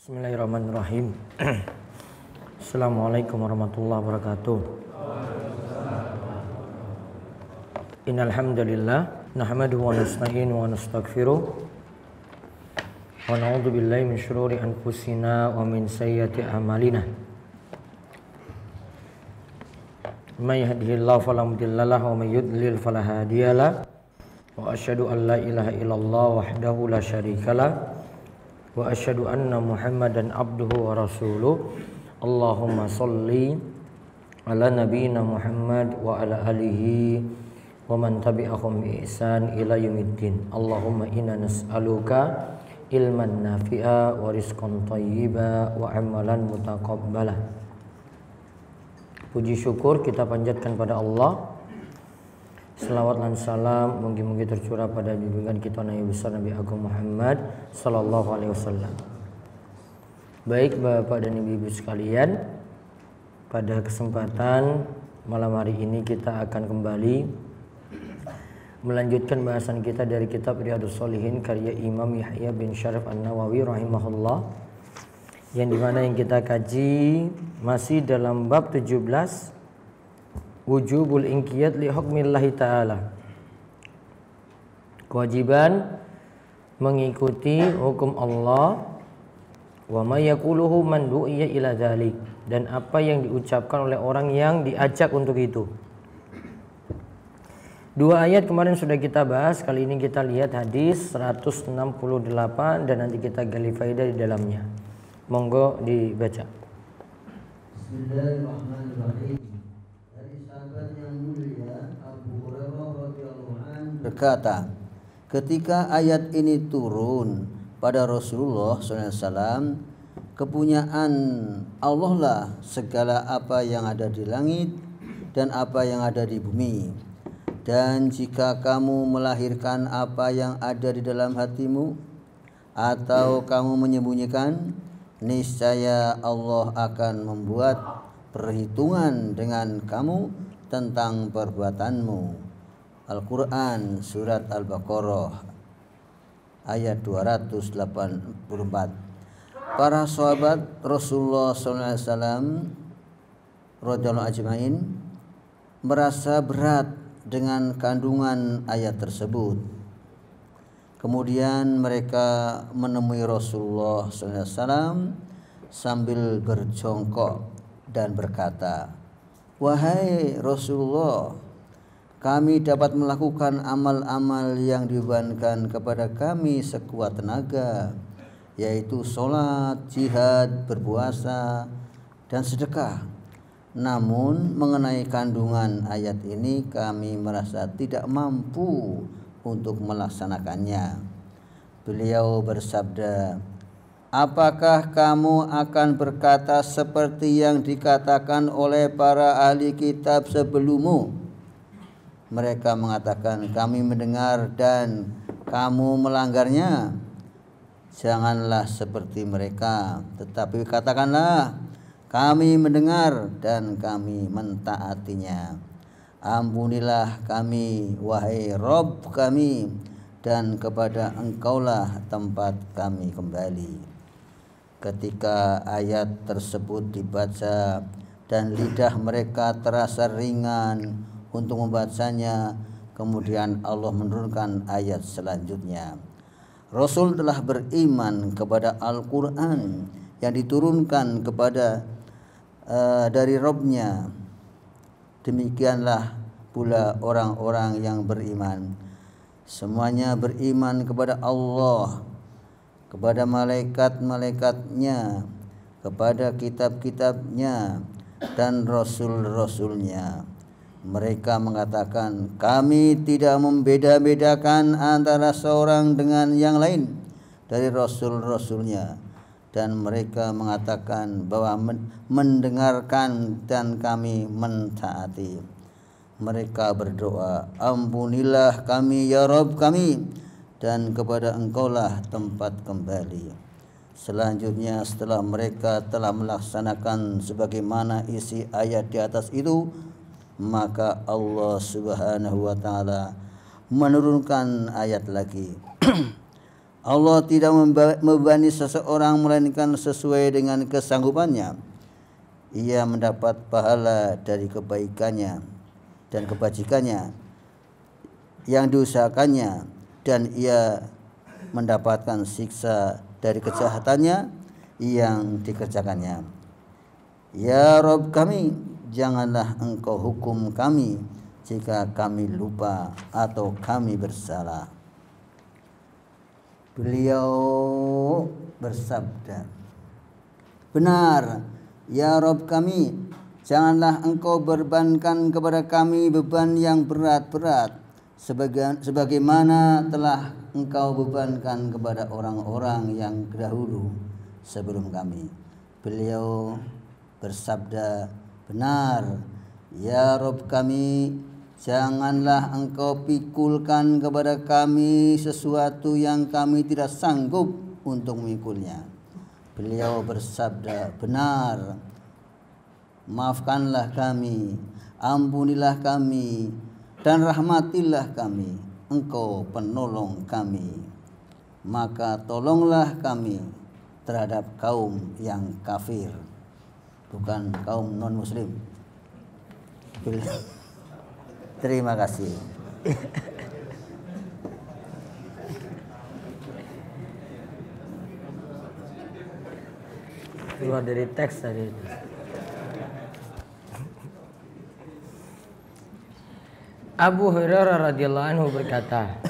Bismillahirrahmanirrahim. Assalamualaikum warahmatullahi wabarakatuh. Innal hamdalillah nahmaduhu wa nasta'inuhu wa nastaghfiruh wa na'udzu billahi min syururi anfusina wa min sayyiati a'malina. May yahdihillahu fala mudilla lahu wa may yudlil fala hadiyalah. Wa asyhadu an la ilaha illallah wahdahu la syarikalah wa asyhadu anna Muhammadan abduhu wa rasuluh. Allahumma sholli ala nabiyyina Muhammad wa ala alihi wa man tabi'ahum bi ihsan ila yaumiddin. Allahumma inna nas'aluka ilman nafi'a wa rizqan thayyiba wa amalan mutaqabbala. Puji syukur kita panjatkan pada Allah. Selawat dan salam mungkin tercurah pada junjungan kita Nabi besar Nabi Agung Muhammad sallallahu alaihi wasallam. Baik Bapak dan Ibu sekalian, pada kesempatan malam hari ini kita akan kembali melanjutkan bahasan kita dari kitab Riyadhus Shalihin karya Imam Yahya bin Syaraf An-Nawawi rahimahullah, yang dimana yang kita kaji masih dalam bab 17, wujubul inqiyad li hukmillahi ta'ala, kewajiban mengikuti hukum Allah, wa ma yaquluhu man du'iya ila dzalik, dan apa yang diucapkan oleh orang yang diajak untuk itu. Dua ayat kemarin sudah kita bahas, kali ini kita lihat hadis 168 dan nanti kita gali faedah di dalamnya. Monggo dibaca. Bismillahirrahmanirrahim. Berkata, ketika ayat ini turun pada Rasulullah SAW, kepunyaan Allah lah segala apa yang ada di langit dan apa yang ada di bumi. Dan jika kamu melahirkan apa yang ada di dalam hatimu atau kamu menyembunyikan, niscaya Allah akan membuat perhitungan dengan kamu tentang perbuatanmu. Al-Quran Surat Al-Baqarah ayat 284. Para sahabat Rasulullah SAW radhiyallahu ajmain merasa berat dengan kandungan ayat tersebut. Kemudian mereka menemui Rasulullah SAW sambil berjongkok dan berkata, "Wahai Rasulullah, kami dapat melakukan amal-amal yang dibebankan kepada kami sekuat tenaga, yaitu sholat, jihad, berpuasa, dan sedekah. Namun mengenai kandungan ayat ini kami merasa tidak mampu untuk melaksanakannya." Beliau bersabda, "Apakah kamu akan berkata seperti yang dikatakan oleh para ahli kitab sebelummu? Mereka mengatakan, kami mendengar dan kamu melanggarnya. Janganlah seperti mereka, tetapi katakanlah, kami mendengar dan kami mentaatinya. Ampunilah kami, wahai Rabb kami, dan kepada Engkaulah tempat kami kembali." Ketika ayat tersebut dibaca dan lidah mereka terasa ringan untuk membacanya, kemudian Allah menurunkan ayat selanjutnya. Rasul telah beriman kepada Al-Quran yang diturunkan kepada dari Rabb-Nya. Demikianlah pula orang-orang yang beriman. Semuanya beriman kepada Allah, kepada malaikat-malaikatnya, kepada kitab-kitabnya, dan rasul-rasulnya. Mereka mengatakan, kami tidak membeda-bedakan antara seorang dengan yang lain dari rasul-rasulnya. Dan mereka mengatakan bahwa mendengarkan dan kami mentaati. Mereka berdoa, ampunilah kami ya Rabb kami, dan kepada Engkaulah tempat kembali. Selanjutnya setelah mereka telah melaksanakan sebagaimana isi ayat di atas itu, maka Allah Subhanahu wa taala menurunkan ayat lagi. Allah tidak membebani seseorang melainkan sesuai dengan kesanggupannya. Ia mendapat pahala dari kebaikannya dan kebajikannya yang diusahakannya, dan ia mendapatkan siksa dari kejahatannya yang dikerjakannya. Ya Rabb kami, janganlah Engkau hukum kami jika kami lupa atau kami bersalah. Beliau bersabda, benar, ya Rabb kami, janganlah Engkau bebankan kepada kami beban yang berat-berat sebagaimana telah Engkau bebankan kepada orang-orang yang dahulu sebelum kami. Beliau bersabda, benar, ya Rabb kami, janganlah Engkau pikulkan kepada kami sesuatu yang kami tidak sanggup untuk memikulnya. Beliau bersabda, benar, maafkanlah kami, ampunilah kami, dan rahmatilah kami, Engkau penolong kami. Maka tolonglah kami terhadap kaum yang kafir, bukan kaum non-muslim. Terima kasih. Keluar dari teks tadi. Abu Hurairah radhiyallahu anhu berkata,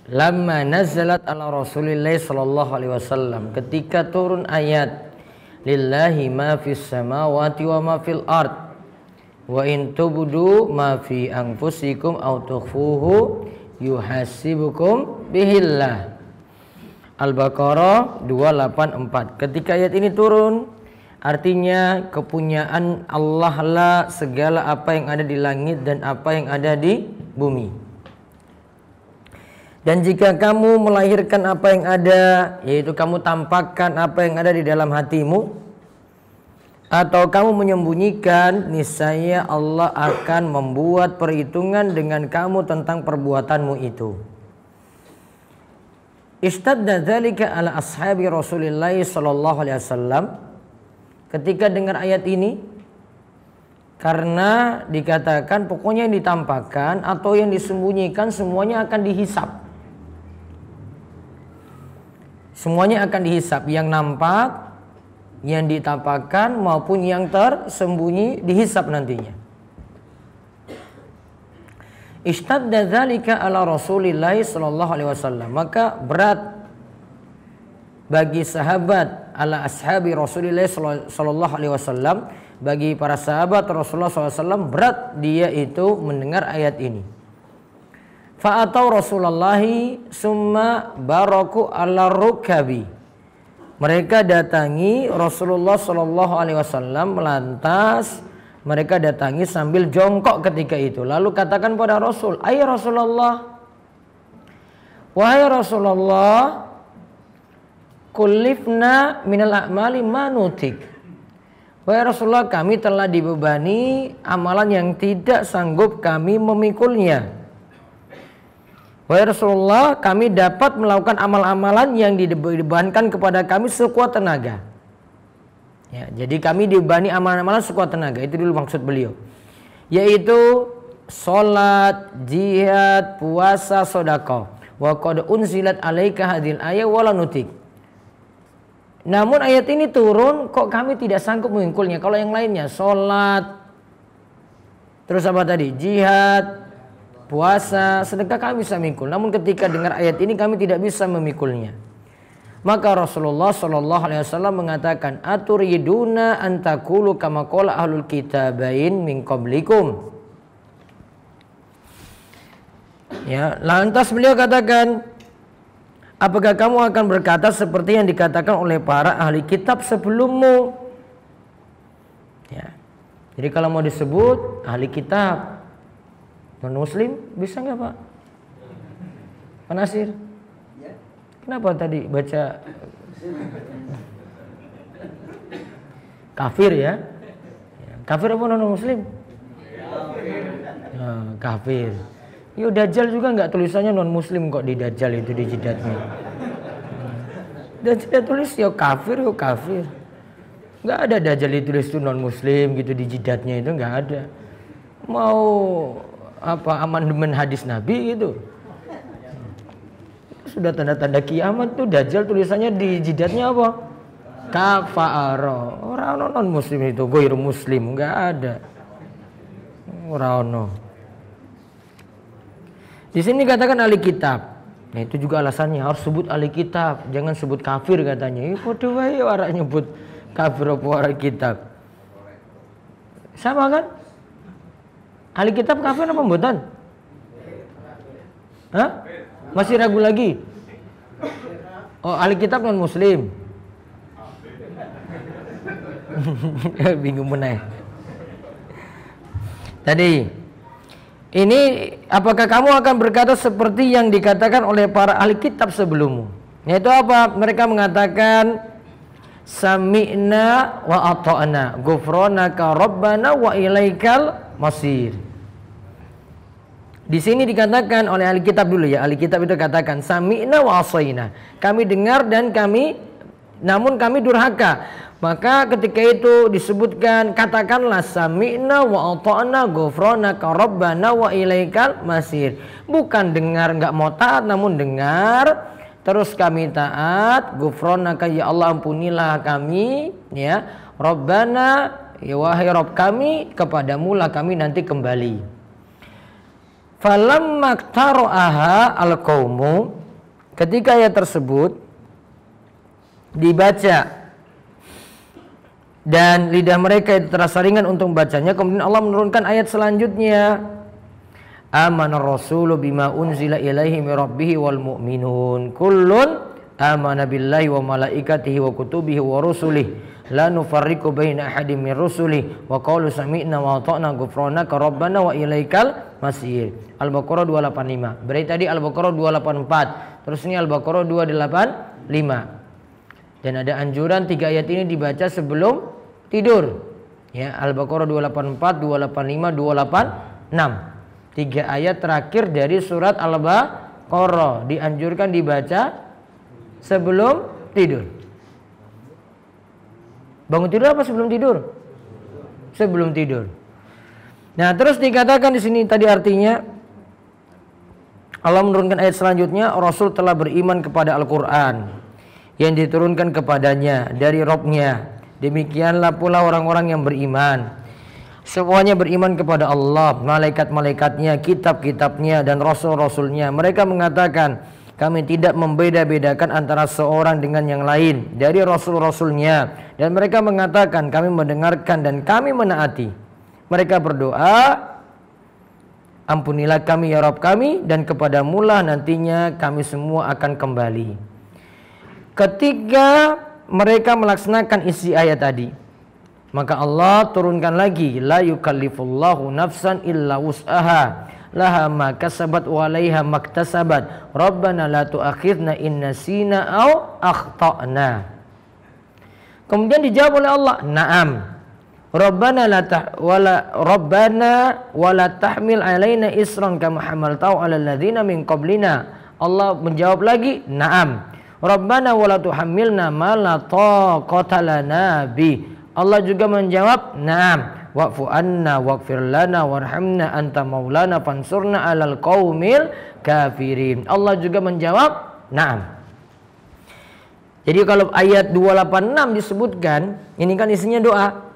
lamma nazalat ala Rasulillah sallallahu alaihi wasallam, ketika turun ayat lillahi ma fis samawati wa ma fil ard wa in tubdu ma fi anfusikum aw tukhfuhu yuhasibukum bihillah. Al-Baqarah 284. Ketika ayat ini turun, artinya kepunyaan Allah lah segala apa yang ada di langit dan apa yang ada di bumi. Dan jika kamu melahirkan apa yang ada, yaitu kamu tampakkan apa yang ada di dalam hatimu, atau kamu menyembunyikan, niscaya Allah akan membuat perhitungan dengan kamu tentang perbuatanmu itu. Istadda dzalika ala ashabi Rasulillah sallallahu alaihi wasallam. Ketika dengar ayat ini, karena dikatakan pokoknya yang ditampakkan atau yang disembunyikan semuanya akan dihisap. Semuanya akan dihisap, yang nampak, yang ditampakkan maupun yang tersembunyi dihisap nantinya. Istadda dzalika ala Rasulillah sallallahu alaihi wasallam. Maka berat bagi sahabat ala ashabi Rasulillah sallallahu alaihi wasallam, bagi para sahabat Rasulullah SAW, berat dia itu mendengar ayat ini. Fa'atau Rasulullahi summa baraku ala rukabi. Mereka datangi Rasulullah sallallahu alaihi wasallam, lantas mereka datangi sambil jongkok ketika itu. Lalu katakan pada Rasul, "Ayy Rasulullah, wahai Rasulullah, kullifna minal a'mali manutik." Wahai Rasulullah, kami telah dibebani amalan yang tidak sanggup kami memikulnya. Wahai Rasulullah, kami dapat melakukan amal-amalan yang dibebankan kepada kami sekuat tenaga. Ya, jadi kami dibebani amalan-amalan sekuat tenaga. Itu dulu maksud beliau, yaitu sholat, jihad, puasa, sedekah. Wa qad unzilat alaika hadhil ayat wala nutik. Namun ayat ini turun, kok kami tidak sanggup mengikulnya. Kalau yang lainnya sholat, terus apa tadi, jihad, puasa, sedekah, kami bisa memikul. Namun ketika dengar ayat ini kami tidak bisa memikulnya. Maka Rasulullah sallallahu alaihi wasallam mengatakan, aturiduna an taqulu kama qala ahlul kitabain min qablikum. Ya, lantas beliau katakan, apakah kamu akan berkata seperti yang dikatakan oleh para ahli kitab sebelummu? Ya. Jadi kalau mau disebut ahli kitab non muslim bisa nggak Pak? Pak Nasir? Kenapa tadi baca kafir ya? Kafir apa non muslim? Kafir. Ya Dajjal juga nggak tulisannya non muslim kok di Dajjal itu di jidatnya. Dajjal dia tulis ya kafir. Nggak ada Dajjal ditulis itu non muslim gitu di jidatnya, itu nggak ada. Mau apa amandemen hadis Nabi gitu. Sudah tanda-tanda kiamat tuh Dajjal tulisannya di jidatnya apa? Kafaro. Orang non muslim itu goir muslim, nggak ada. Orang. Di sini katakan ahli kitab. Nah itu juga alasannya harus sebut ahli kitab, jangan sebut kafir katanya. Ini podo wae orang nyebut kafir apa ahli kitab. Sama kan? Ahli kitab kafir apa mboten? Hah? Masih ragu lagi? Oh, ahli kitab non muslim. Bingung meneh. Tadi ini apakah kamu akan berkata seperti yang dikatakan oleh para ahli kitab sebelummu? Yaitu apa? Mereka mengatakan sami'na wa ata'na ghufranaka rabbana wa ilaikal masir. Di sini dikatakan oleh ahli kitab dulu ya. Ahli kitab itu katakan sami'na wa asaina. Kami dengar dan namun kami durhaka. Maka ketika itu disebutkan katakanlah sami'na wa ata'na ghufranaka rabbana wa ilaikal masir. Bukan dengar enggak mau taat, namun dengar terus kami taat. Ghufranaka ya Allah ampunilah kami ya. Rabbana ya wahai Rabb kami, kepadamu lah kami nanti kembali. Falamma qtara'aha al-qaumu, ketika ayat tersebut dibaca dan lidah mereka itu terasa ringan untuk membacanya, kemudian Allah menurunkan ayat selanjutnya. Amanar rasulu bima unzila ilaihi mir rabbih wal mu'minun kullun amana billahi wa malaikatihi wa kutubihi wa rusulihi la nufarriqu baina ahadin min rusulihi wa qalu sami'na wa ata'na ghufranaka rabbana wa ilaikal masir. Al-Baqarah 285. Berarti tadi Al-Baqarah 284. Terus ini Al-Baqarah 285. Dan ada anjuran 3 ayat ini dibaca sebelum tidur. Ya, Al-Baqarah 284, 285, 286. 3 ayat terakhir dari surat Al-Baqarah dianjurkan dibaca sebelum tidur. Bangun tidur apa sebelum tidur? Sebelum tidur. Nah, terus dikatakan di sini tadi artinya Allah menurunkan ayat selanjutnya, Rasul telah beriman kepada Al-Qur'an yang diturunkan kepadanya dari Rabb-nya. Demikianlah pula orang-orang yang beriman. Semuanya beriman kepada Allah, malaikat-malaikatnya, kitab-kitabnya dan rasul-rasulnya. Mereka mengatakan, kami tidak membeda-bedakan antara seorang dengan yang lain dari rasul-rasulnya. Dan mereka mengatakan, kami mendengarkan dan kami menaati. Mereka berdoa, ampunilah kami ya Rabb kami, dan kepadamulah nantinya kami semua akan kembali. Ketika mereka melaksanakan isi ayat tadi, maka Allah turunkan lagi, la yukallifullahu nafsan illa wus'aha laha ma kasabat wa 'alaiha maktasabat rabbana la tu'akhidna in nasina aw akhtana. Kemudian dijawab oleh Allah, na'am. Rabbana wala tahmil 'alaina isran kama hamaltahu 'alal ladzina min qablina. Allah menjawab lagi, na'am. Rabbana wala tuhammilna ma la taqata lana bi. Allah juga menjawab, na'am. Wa'fu anna waghfir lana warhamna anta maulana fansurna 'alal qaumil kafirin. Allah juga menjawab, na'am. Jadi kalau ayat 286 disebutkan, ini kan isinya doa.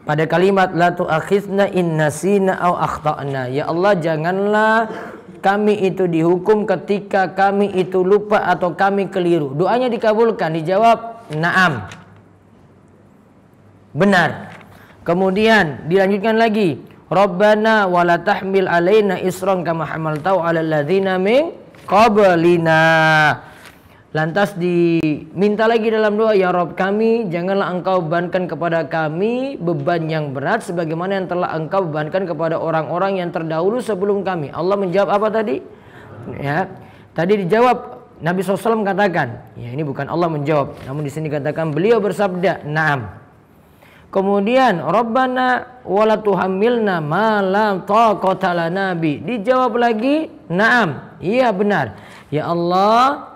Pada kalimat la tu'akhidna in nasina aw akhtana. Ya Allah, janganlah kami itu dihukum ketika kami itu lupa atau kami keliru. Doanya dikabulkan, dijawab na'am. Benar. Kemudian dilanjutkan lagi, Rabbana wala tahmil alaina isran kama hamaltahu 'alal ladzina min qablina. Lantas diminta lagi dalam doa, ya Rabb kami, janganlah engkau bebankan kepada kami beban yang berat sebagaimana yang telah engkau bebankan kepada orang-orang yang terdahulu sebelum kami. Allah menjawab apa tadi? Ya, tadi dijawab, Nabi SAW katakan, ya ini bukan Allah menjawab, namun di sini katakan beliau bersabda, na'am. Kemudian Rabbana wala tuhammilna ma la taqata lana bi. Dijawab lagi, na'am. Iya benar. Ya Allah,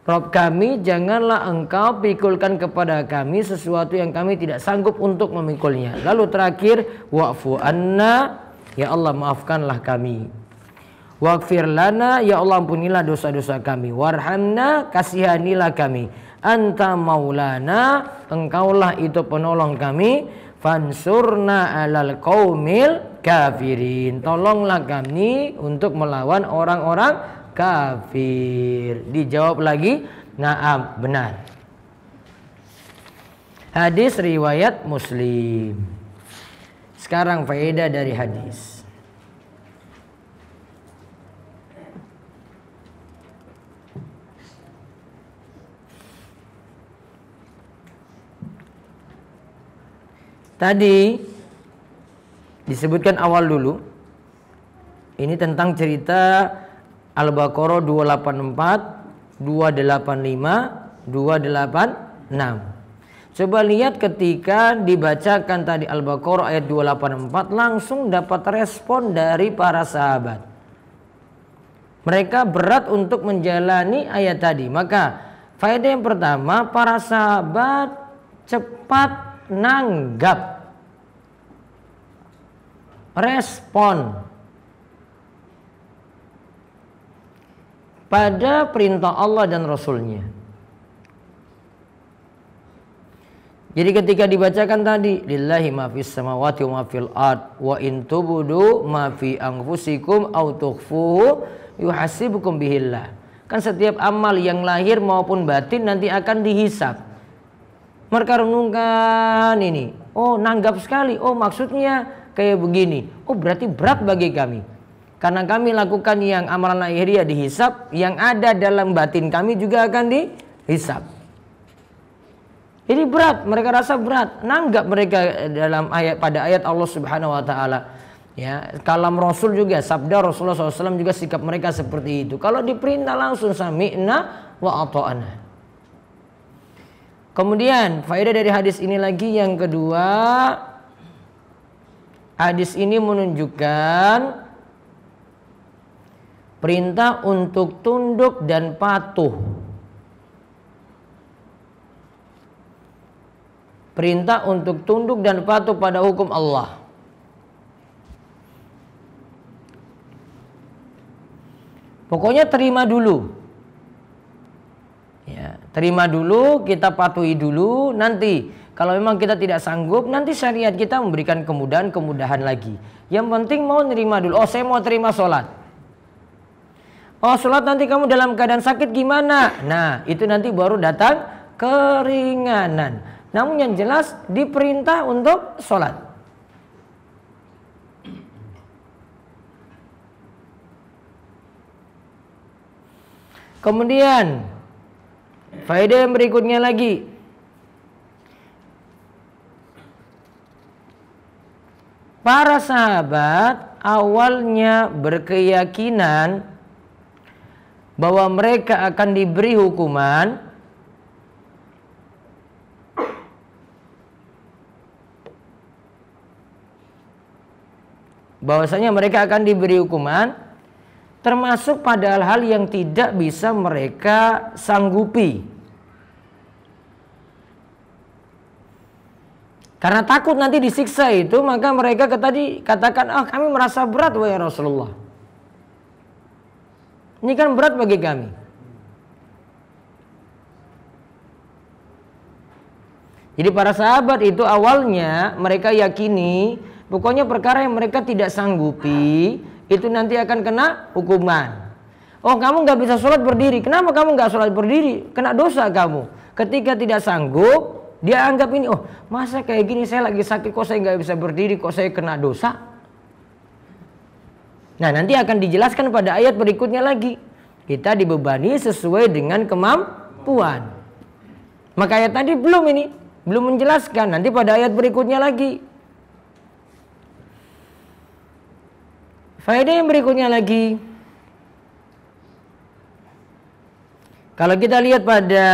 Rabb kami, janganlah engkau pikulkan kepada kami sesuatu yang kami tidak sanggup untuk memikulnya. Lalu terakhir, wa'fu anna, ya Allah maafkanlah kami. Waghfir lana, ya Allah ampunilah dosa-dosa kami. Warhamna, kasihanilah kami. Anta maulana, engkaulah itu penolong kami. Fansurna alal qaumil kafirin, tolonglah kami untuk melawan orang-orang kafir. Dijawab lagi, na'am, benar. Hadis riwayat Muslim. Sekarang faedah dari hadis. Tadi disebutkan awal dulu. Ini tentang cerita Al-Baqarah 284, 285, 286. Coba lihat ketika dibacakan tadi Al-Baqarah ayat 284, langsung dapat respon dari para sahabat. Mereka berat untuk menjalani ayat tadi. Maka faedah yang pertama, para sahabat cepat nanggap, respon pada perintah Allah dan Rasulnya. Jadi ketika dibacakan tadi, lillahi ma fis samawati wa ma fil ard wa in tubdu ma fi anfusikum aw tukhfuhu yuhasibukum bihillah. Kan setiap amal yang lahir maupun batin nanti akan dihisab. Mereka renungkan ini. Oh, nanggap sekali. Oh, maksudnya kayak begini. Oh, berarti berat bagi kami. Karena kami lakukan yang amalan lahiriah dihisab, yang ada dalam batin kami juga akan dihisab. Ini berat, mereka rasa berat. Nanggap mereka dalam ayat, pada ayat Allah Subhanahu wa taala. Ya, kalam Rasul juga, sabda Rasulullah SAW juga sikap mereka seperti itu. Kalau diperintah langsung sami'na wa ata'na. Kemudian faedah dari hadis ini lagi yang kedua, hadis ini menunjukkan perintah untuk tunduk dan patuh. Perintah untuk tunduk dan patuh pada hukum Allah. Pokoknya terima dulu. Ya, terima dulu, kita patuhi dulu. Nanti kalau memang kita tidak sanggup, nanti syariat kita memberikan kemudahan lagi. Yang penting mau nerima dulu. Oh, saya mau terima sholat. Oh, sholat nanti kamu dalam keadaan sakit gimana? Nah, itu nanti baru datang keringanan. Namun yang jelas diperintah untuk sholat. Kemudian faedah yang berikutnya lagi, para sahabat awalnya berkeyakinan bahwa mereka akan diberi hukuman, bahwasanya mereka akan diberi hukuman, termasuk pada hal-hal yang tidak bisa mereka sanggupi. Karena takut nanti disiksa itu, maka mereka tadi katakan, kami merasa berat wahai Rasulullah. Ini kan berat bagi kami. Jadi para sahabat itu awalnya mereka yakini, pokoknya perkara yang mereka tidak sanggupi, itu nanti akan kena hukuman. Oh, kamu nggak bisa sholat berdiri. Kenapa kamu nggak sholat berdiri? Kena dosa kamu. Ketika tidak sanggup, dia anggap ini, oh masa kayak gini saya lagi sakit kok saya nggak bisa berdiri, kok saya kena dosa. Nah, nanti akan dijelaskan pada ayat berikutnya lagi. Kita dibebani sesuai dengan kemampuan. Maka ayat tadi belum menjelaskan. Nanti pada ayat berikutnya lagi. Faedah yang berikutnya lagi, kalau kita lihat pada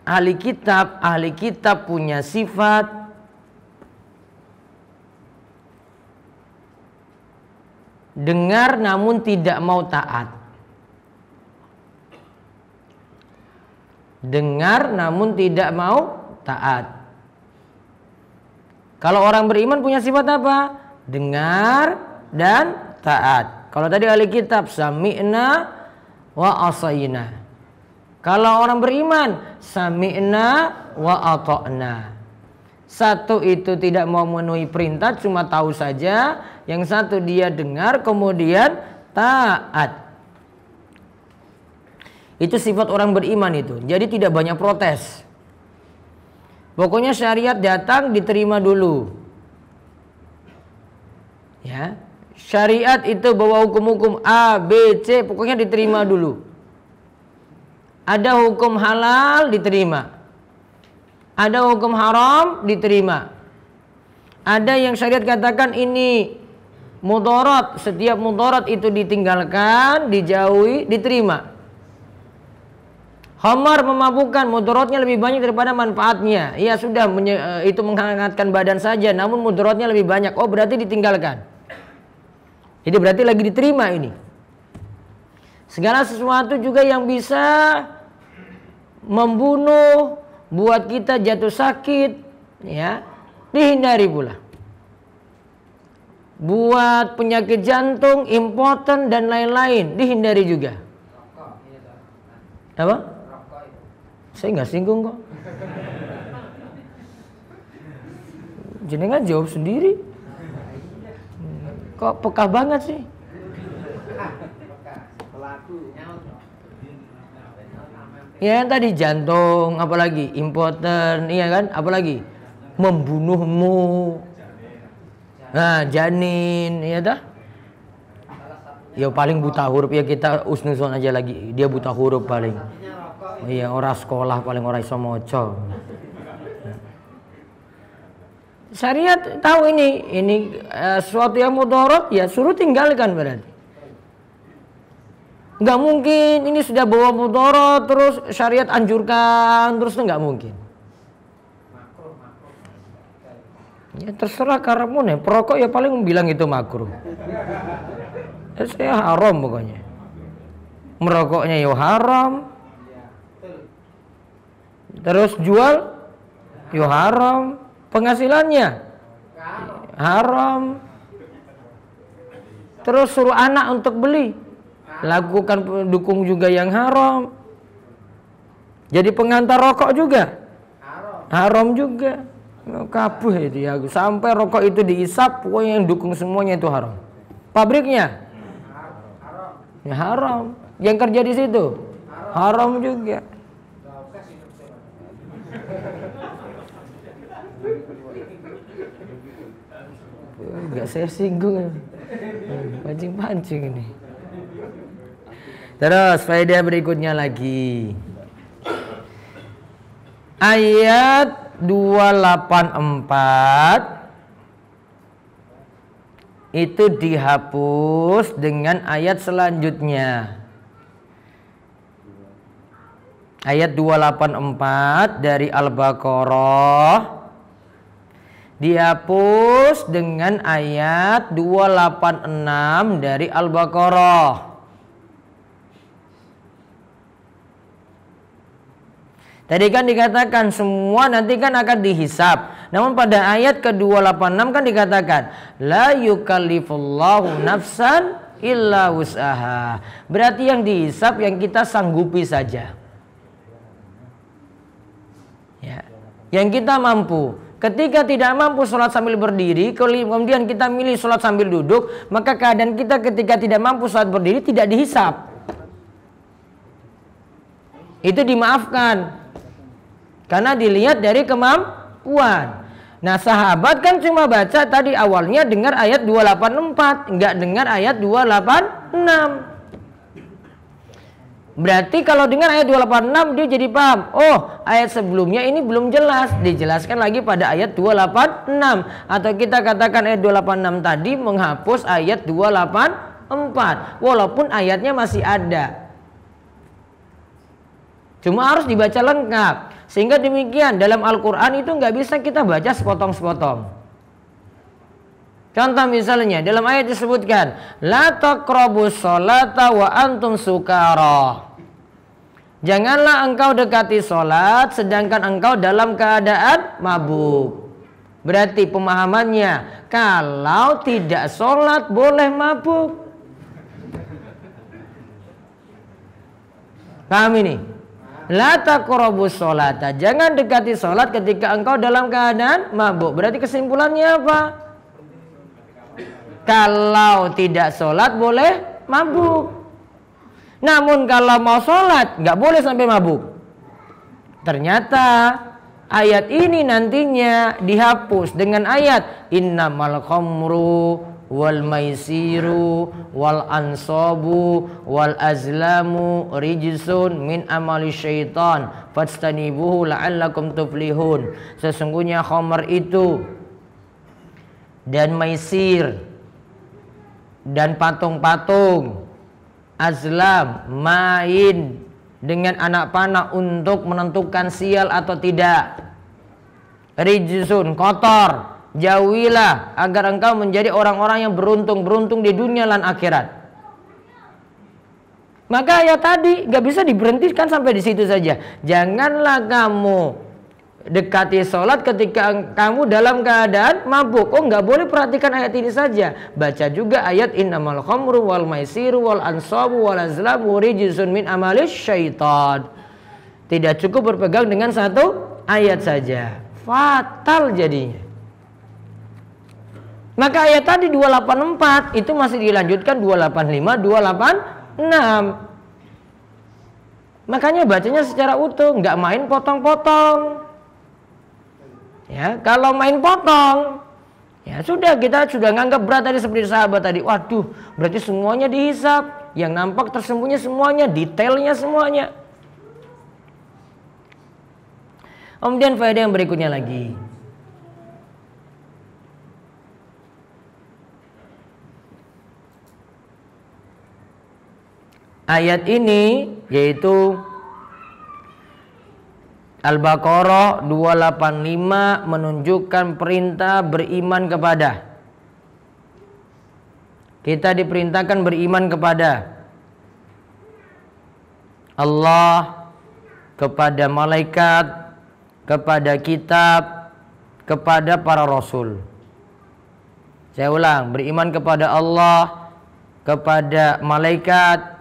ahli kitab punya sifat dengar namun tidak mau taat. dengar namun tidak mau taat. Kalau orang beriman punya sifat apa? Dengar dan taat. Kalau tadi ahli kitab sami'na wa asaina. Kalau orang beriman sami'na wa ata'na. Satu itu tidak mau memenuhi perintah, cuma tahu saja. Yang satu dia dengar kemudian taat. Itu sifat orang beriman itu. Jadi tidak banyak protes. Pokoknya syariat datang diterima dulu. Ya. Syariat itu bawa hukum-hukum A, B, C, pokoknya diterima dulu. Ada hukum halal diterima. Ada hukum haram diterima. Ada yang syariat katakan ini mudarat, setiap mudarat itu ditinggalkan, dijauhi, diterima. Khamar memabukkan, mudaratnya lebih banyak daripada manfaatnya. Ya sudah, itu menghangatkan badan saja, namun mudaratnya lebih banyak. Oh berarti ditinggalkan. Jadi berarti lagi diterima ini. Segala sesuatu juga yang bisa membunuh, buat kita jatuh sakit, ya dihindari pula. Buat penyakit jantung, impoten dan lain-lain dihindari juga. Apa? Saya nggak singgung kok. Jenengan jawab sendiri. Kok peka banget sih? Ya yang tadi jantung, apalagi impoten, iya kan? Apalagi membunuhmu. Nah janin, ya dah. Ya paling buta huruf ya kita usnusun aja lagi. Dia buta huruf paling. Iya orang sekolah paling orang iso maca. Syariat tahu ini sesuatu yang mudarat ya suruh tinggalkan berarti. Nggak mungkin ini sudah bawa mudarat terus syariat anjurkan terus nggak mungkin. Ya terserah karemu nih, perokok ya paling bilang itu makruh. Saya haram pokoknya. Merokoknya ya haram. Terus jual ya haram. Penghasilannya haram. Terus suruh anak untuk beli, lakukan dukung juga yang haram. Jadi pengantar rokok juga haram juga. Kabuh itu ya, sampai rokok itu diisap, pokoknya yang dukung semuanya itu haram. Pabriknya ya haram, yang kerja di situ haram juga. Enggak saya singgung, pancing-pancing ini. Terus faedah berikutnya lagi, ayat 284 itu dihapus dengan ayat selanjutnya. Ayat 284 dari Al-Baqarah dihapus dengan ayat 286 dari Al-Baqarah. Tadi kan dikatakan semua nanti kan akan dihisab. Namun pada ayat ke-286 kan dikatakan la yukallifullahu nafsan illa wus'aha. Berarti yang dihisab yang kita sanggupi saja. Ya. Yang kita mampu. Ketika tidak mampu sholat sambil berdiri, kemudian kita milih sholat sambil duduk, maka keadaan kita ketika tidak mampu sholat berdiri tidak dihisab. Itu dimaafkan. Karena dilihat dari kemampuan. Nah sahabat kan cuma baca tadi awalnya dengar ayat 284, enggak dengar ayat 286. Berarti kalau dengar ayat 286 dia jadi paham. Oh ayat sebelumnya ini belum jelas, dijelaskan lagi pada ayat 286. Atau kita katakan ayat 286 tadi menghapus ayat 284. Walaupun ayatnya masih ada. Cuma harus dibaca lengkap. Sehingga demikian dalam Al-Quran itu nggak bisa kita baca sepotong-sepotong. Contoh misalnya dalam ayat disebutkan la taqrabus sholata wa antum sukara. Janganlah engkau dekati sholat sedangkan engkau dalam keadaan mabuk. Berarti pemahamannya, kalau tidak sholat boleh mabuk. Paham ini? La taqrabus sholata, jangan dekati sholat ketika engkau dalam keadaan mabuk. Berarti kesimpulannya apa? Kalau tidak sholat boleh mabuk. Namun kalau mau sholat nggak boleh sampai mabuk. Ternyata ayat ini nantinya dihapus dengan ayat innamal khamru wal maisiru wal ansabu wal azlamu rijsun min amali syaitan fastanibuhu la'allakum tuflihun. Sesungguhnya khamr itu dan maisir dan patung-patung, azlam, main dengan anak panah untuk menentukan sial atau tidak, rijsun, kotor, jauhilah agar engkau menjadi orang-orang yang beruntung di dunia dan akhirat. Maka ayat tadi gak bisa diberhentikan sampai di situ saja. Janganlah kamu dekati sholat ketika kamu dalam keadaan mabuk. Oh, nggak boleh perhatikan ayat ini saja. Baca juga ayat innamal khamru wal maisiru wal ansabu wal azlamu rijsun min amalis syaitan. Tidak cukup berpegang dengan satu ayat saja. Fatal jadinya. Maka ayat tadi 284 itu masih dilanjutkan 285, 286. Makanya bacanya secara utuh, nggak main potong-potong. Ya, kalau main potong, ya sudah, kita sudah nganggap berat tadi seperti sahabat tadi. Waduh, berarti semuanya dihisap, yang nampak tersembunyi semuanya, detailnya semuanya. Kemudian faedah yang berikutnya lagi. Ayat ini yaitu Al-Baqarah 285 menunjukkan perintah beriman kepada. Kita diperintahkan beriman kepada Allah, kepada malaikat, kepada kitab, kepada para rasul. Saya ulang, beriman kepada Allah, kepada malaikat,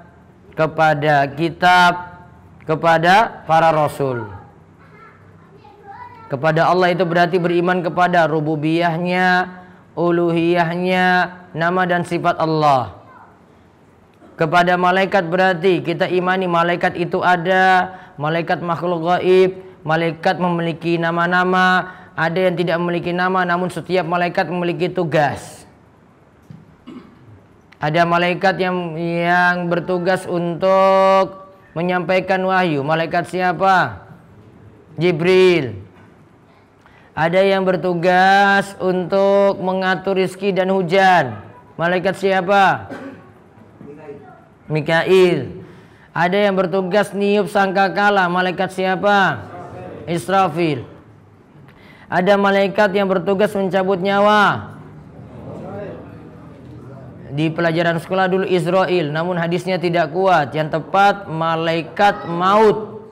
kepada kitab, kepada para rasul. Kepada Allah itu berarti beriman kepada rububiyahnya, uluhiyahnya, nama dan sifat Allah. Kepada malaikat berarti kita imani malaikat itu ada, malaikat makhluk gaib, malaikat memiliki nama-nama, ada yang tidak memiliki nama namun setiap malaikat memiliki tugas. Ada malaikat yang bertugas untuk menyampaikan wahyu. Malaikat siapa? Jibril. Ada yang bertugas untuk mengatur rizki dan hujan. Malaikat siapa? Mikail. Ada yang bertugas niup sangkakala. Malaikat siapa? Israfil. Ada malaikat yang bertugas mencabut nyawa. Di pelajaran sekolah dulu Israel, namun hadisnya tidak kuat. Yang tepat malaikat maut.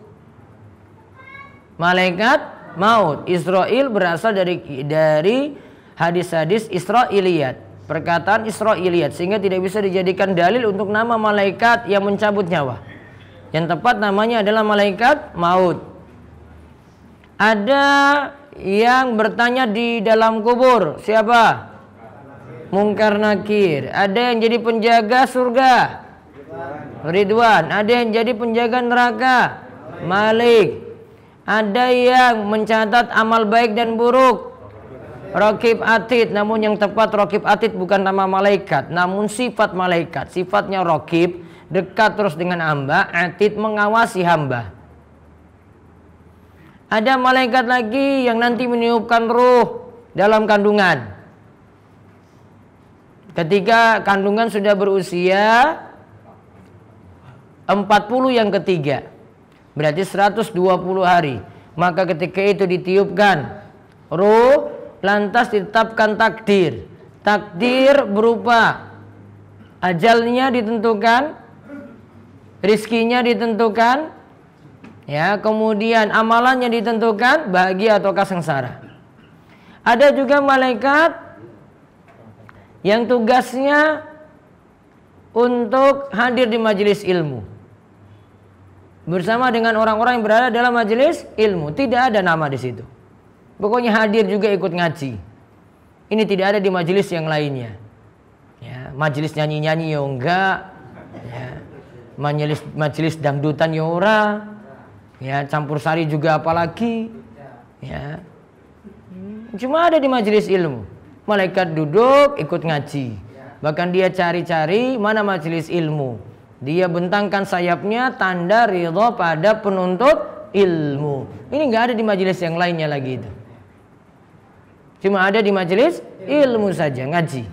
Malaikat maut. Israel berasal dari hadis-hadis Israiliyat, perkataan Israiliyat, sehingga tidak bisa dijadikan dalil untuk nama malaikat yang mencabut nyawa. Yang tepat namanya adalah malaikat maut. Ada yang bertanya di dalam kubur, siapa? Mungkar Nakir. Ada yang jadi penjaga surga, Ridwan. Ada yang jadi penjaga neraka, Malik. Ada yang mencatat amal baik dan buruk, Raqib Atid. Namun yang tepat Raqib Atid bukan nama malaikat, namun sifat malaikat. Sifatnya Raqib, dekat terus dengan hamba, Atid mengawasi hamba. Ada malaikat lagi yang nanti meniupkan ruh dalam kandungan. Ketika kandungan sudah berusia 40 yang ketiga, berarti 120 hari. Maka ketika itu ditiupkan ruh, lantas ditetapkan takdir. Takdir berupa ajalnya ditentukan, rizkinya ditentukan, Ya, kemudian amalannya ditentukan bahagia ataukah sengsara. Ada juga malaikat yang tugasnya untuk hadir di majelis ilmu bersama dengan orang-orang yang berada dalam majelis ilmu. Tidak ada nama di situ. Pokoknya hadir juga ikut ngaji. Ini tidak ada di majelis yang lainnya. Ya, majelis nyanyi-nyanyi ya enggak. Ya, majelis dangdutan ya ora. Ya, campur sari juga apalagi. Ya. Cuma ada di majelis ilmu. Malaikat duduk ikut ngaji. Bahkan dia cari-cari mana majelis ilmu. Dia bentangkan sayapnya tanda ridha pada penuntut ilmu. Ini enggak ada di majelis yang lainnya lagi itu. Cuma ada di majelis ilmu saja, ngaji.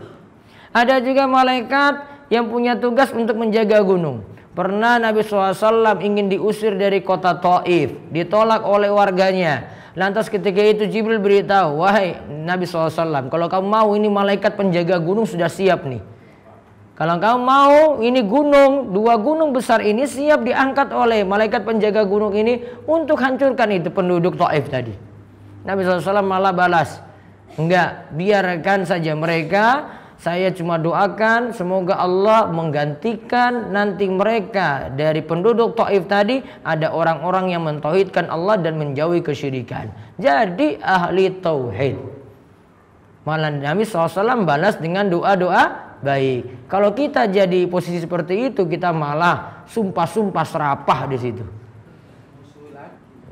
Ada juga malaikat yang punya tugas untuk menjaga gunung. Pernah Nabi SAW ingin diusir dari kota Taif, ditolak oleh warganya. Lantas ketika itu Jibril beritahu, wahai Nabi SAW, kalau kamu mau ini malaikat penjaga gunung sudah siap nih. Kalau kamu mau ini gunung, 2 gunung besar ini siap diangkat oleh malaikat penjaga gunung ini untuk hancurkan itu penduduk Taif tadi. Nabi SAW malah balas, enggak, biarkan saja mereka. Saya cuma doakan semoga Allah menggantikan nanti mereka dari penduduk Taif tadi ada orang-orang yang mentauhidkan Allah dan menjauhi kesyirikan. Jadi ahli tauhid. Malah Nabi SAW balas dengan doa-doa baik. Kalau kita jadi posisi seperti itu, kita malah sumpah-sumpah serapah di situ.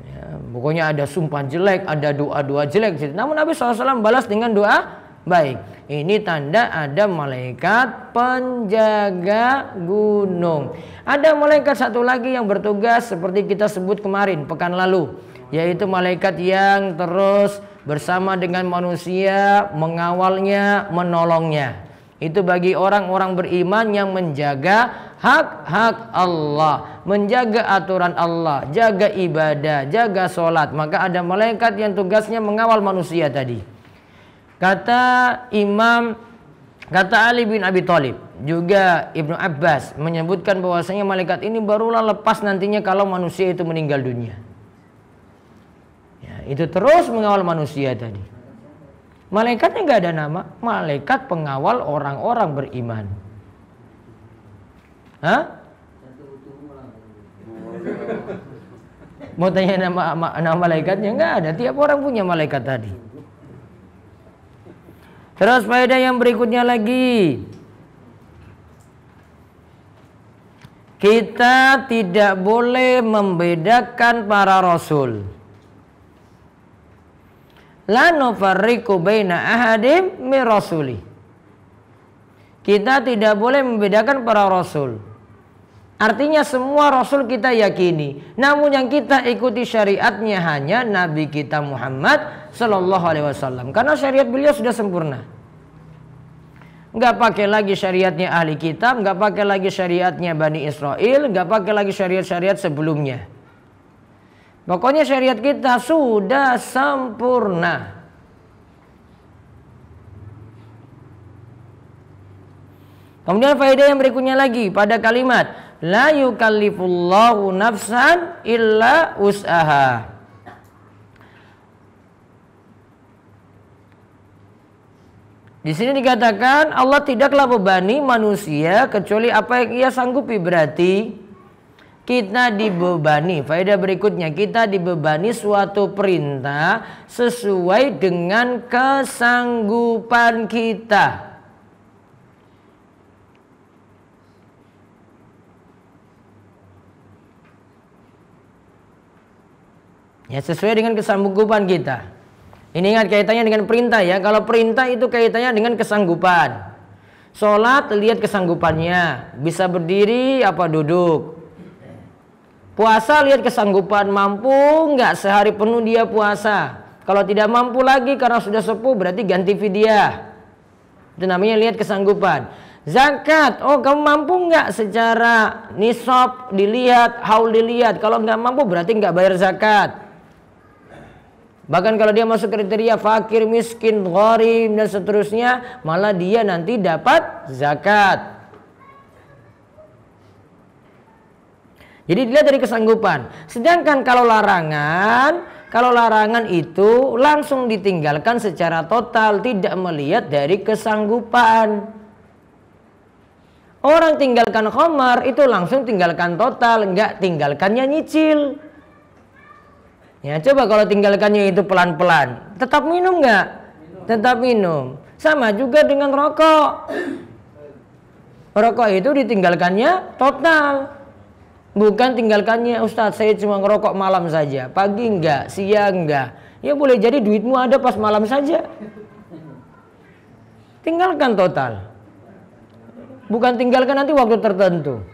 Ya, pokoknya ada sumpah jelek, ada doa-doa jelek. Namun Nabi SAW balas dengan doa baik. Ini tanda ada malaikat penjaga gunung. Ada malaikat satu lagi yang bertugas seperti kita sebut kemarin pekan lalu, yaitu malaikat yang terus bersama dengan manusia, mengawalnya, menolongnya. Itu bagi orang-orang beriman yang menjaga hak-hak Allah, menjaga aturan Allah, jaga ibadah, jaga sholat. Maka ada malaikat yang tugasnya mengawal manusia tadi. Kata Ali bin Abi Thalib, juga Ibnu Abbas menyebutkan bahwasanya malaikat ini barulah lepas nantinya kalau manusia itu meninggal dunia. Ya, itu terus mengawal manusia tadi. Malaikatnya nggak ada nama, malaikat pengawal orang-orang beriman. Hah? Mau tanya nama malaikatnya? Nggak ada, tiap orang punya malaikat tadi. Terus faedah yang berikutnya lagi, kita tidak boleh membedakan para rasul. La nufarriqu baina ahadim min rasuli. Kita tidak boleh membedakan para rasul. Artinya semua rasul kita yakini, namun yang kita ikuti syariatnya hanya Nabi kita Muhammad Sallallahu Alaihi Wasallam, karena syariat beliau sudah sempurna. Nggak pakai lagi syariatnya ahli kitab, nggak pakai lagi syariatnya Bani Israel, nggak pakai lagi syariat-syariat sebelumnya. Pokoknya syariat kita sudah sempurna. Kemudian faedah yang berikutnya lagi pada kalimat la yukallifullahu nafsan illa wus'aha. Di sini dikatakan Allah tidaklah bebani manusia kecuali apa yang ia sanggupi. Berarti kita dibebani. Faedah berikutnya, kita dibebani suatu perintah sesuai dengan kesanggupan kita. Ya, sesuai dengan kesanggupan kita. Ini ingat kaitannya dengan perintah ya. Kalau perintah itu kaitannya dengan kesanggupan. Sholat lihat kesanggupannya, bisa berdiri apa duduk. Puasa lihat kesanggupan, mampu nggak sehari penuh dia puasa. Kalau tidak mampu lagi karena sudah sepuh berarti ganti fidyah. Itu namanya lihat kesanggupan. Zakat, oh kamu mampu nggak secara nisab dilihat, haul dilihat. Kalau nggak mampu berarti nggak bayar zakat. Bahkan kalau dia masuk kriteria fakir, miskin, gharib dan seterusnya, malah dia nanti dapat zakat. Jadi dilihat dari kesanggupan. Sedangkan kalau larangan itu langsung ditinggalkan secara total, tidak melihat dari kesanggupan. Orang tinggalkan khamar itu langsung tinggalkan total, enggak tinggalkannya nyicil. Ya, coba kalau tinggalkannya itu pelan-pelan, tetap minum enggak? Tetap minum. Sama juga dengan rokok. Rokok itu ditinggalkannya total. Bukan tinggalkannya, Ustadz saya cuma ngerokok malam saja, pagi enggak, siang enggak. Ya boleh jadi duitmu ada pas malam saja. Tinggalkan total. Bukan tinggalkan nanti waktu tertentu.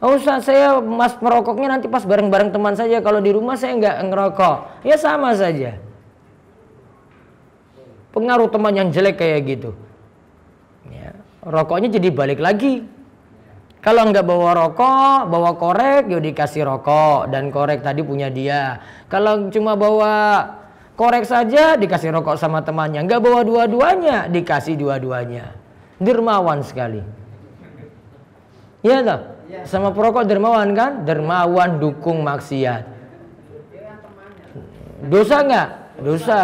Oh, Ustadz saya merokoknya nanti pas bareng-bareng teman saja, kalau di rumah saya enggak ngerokok. Ya sama saja. Pengaruh teman yang jelek kayak gitu. Ya, rokoknya jadi balik lagi. Kalau nggak bawa rokok, bawa korek, ya dikasih rokok dan korek tadi punya dia. Kalau cuma bawa korek saja, dikasih rokok sama temannya. Nggak bawa dua-duanya, dikasih dua-duanya. Dermawan sekali. Iya toh? Sama perokok dermawan kan? Dermawan dukung maksiat. Dosa nggak? Dosa.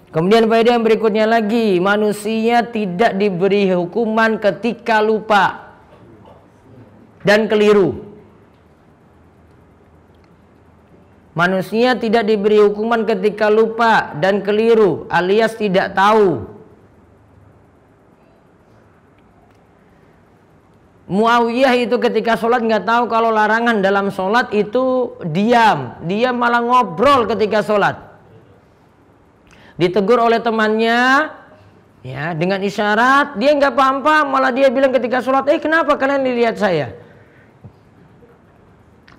Kemudian faedah yang berikutnya lagi, manusia tidak diberi hukuman ketika lupa dan keliru. Manusia tidak diberi hukuman ketika lupa dan keliru alias tidak tahu. Muawiyah itu ketika sholat nggak tahu kalau larangan dalam sholat itu diam. Dia malah ngobrol ketika sholat. Ditegur oleh temannya, ya dengan isyarat, dia nggak paham-paham, malah dia bilang ketika sholat, kenapa kalian lihat saya?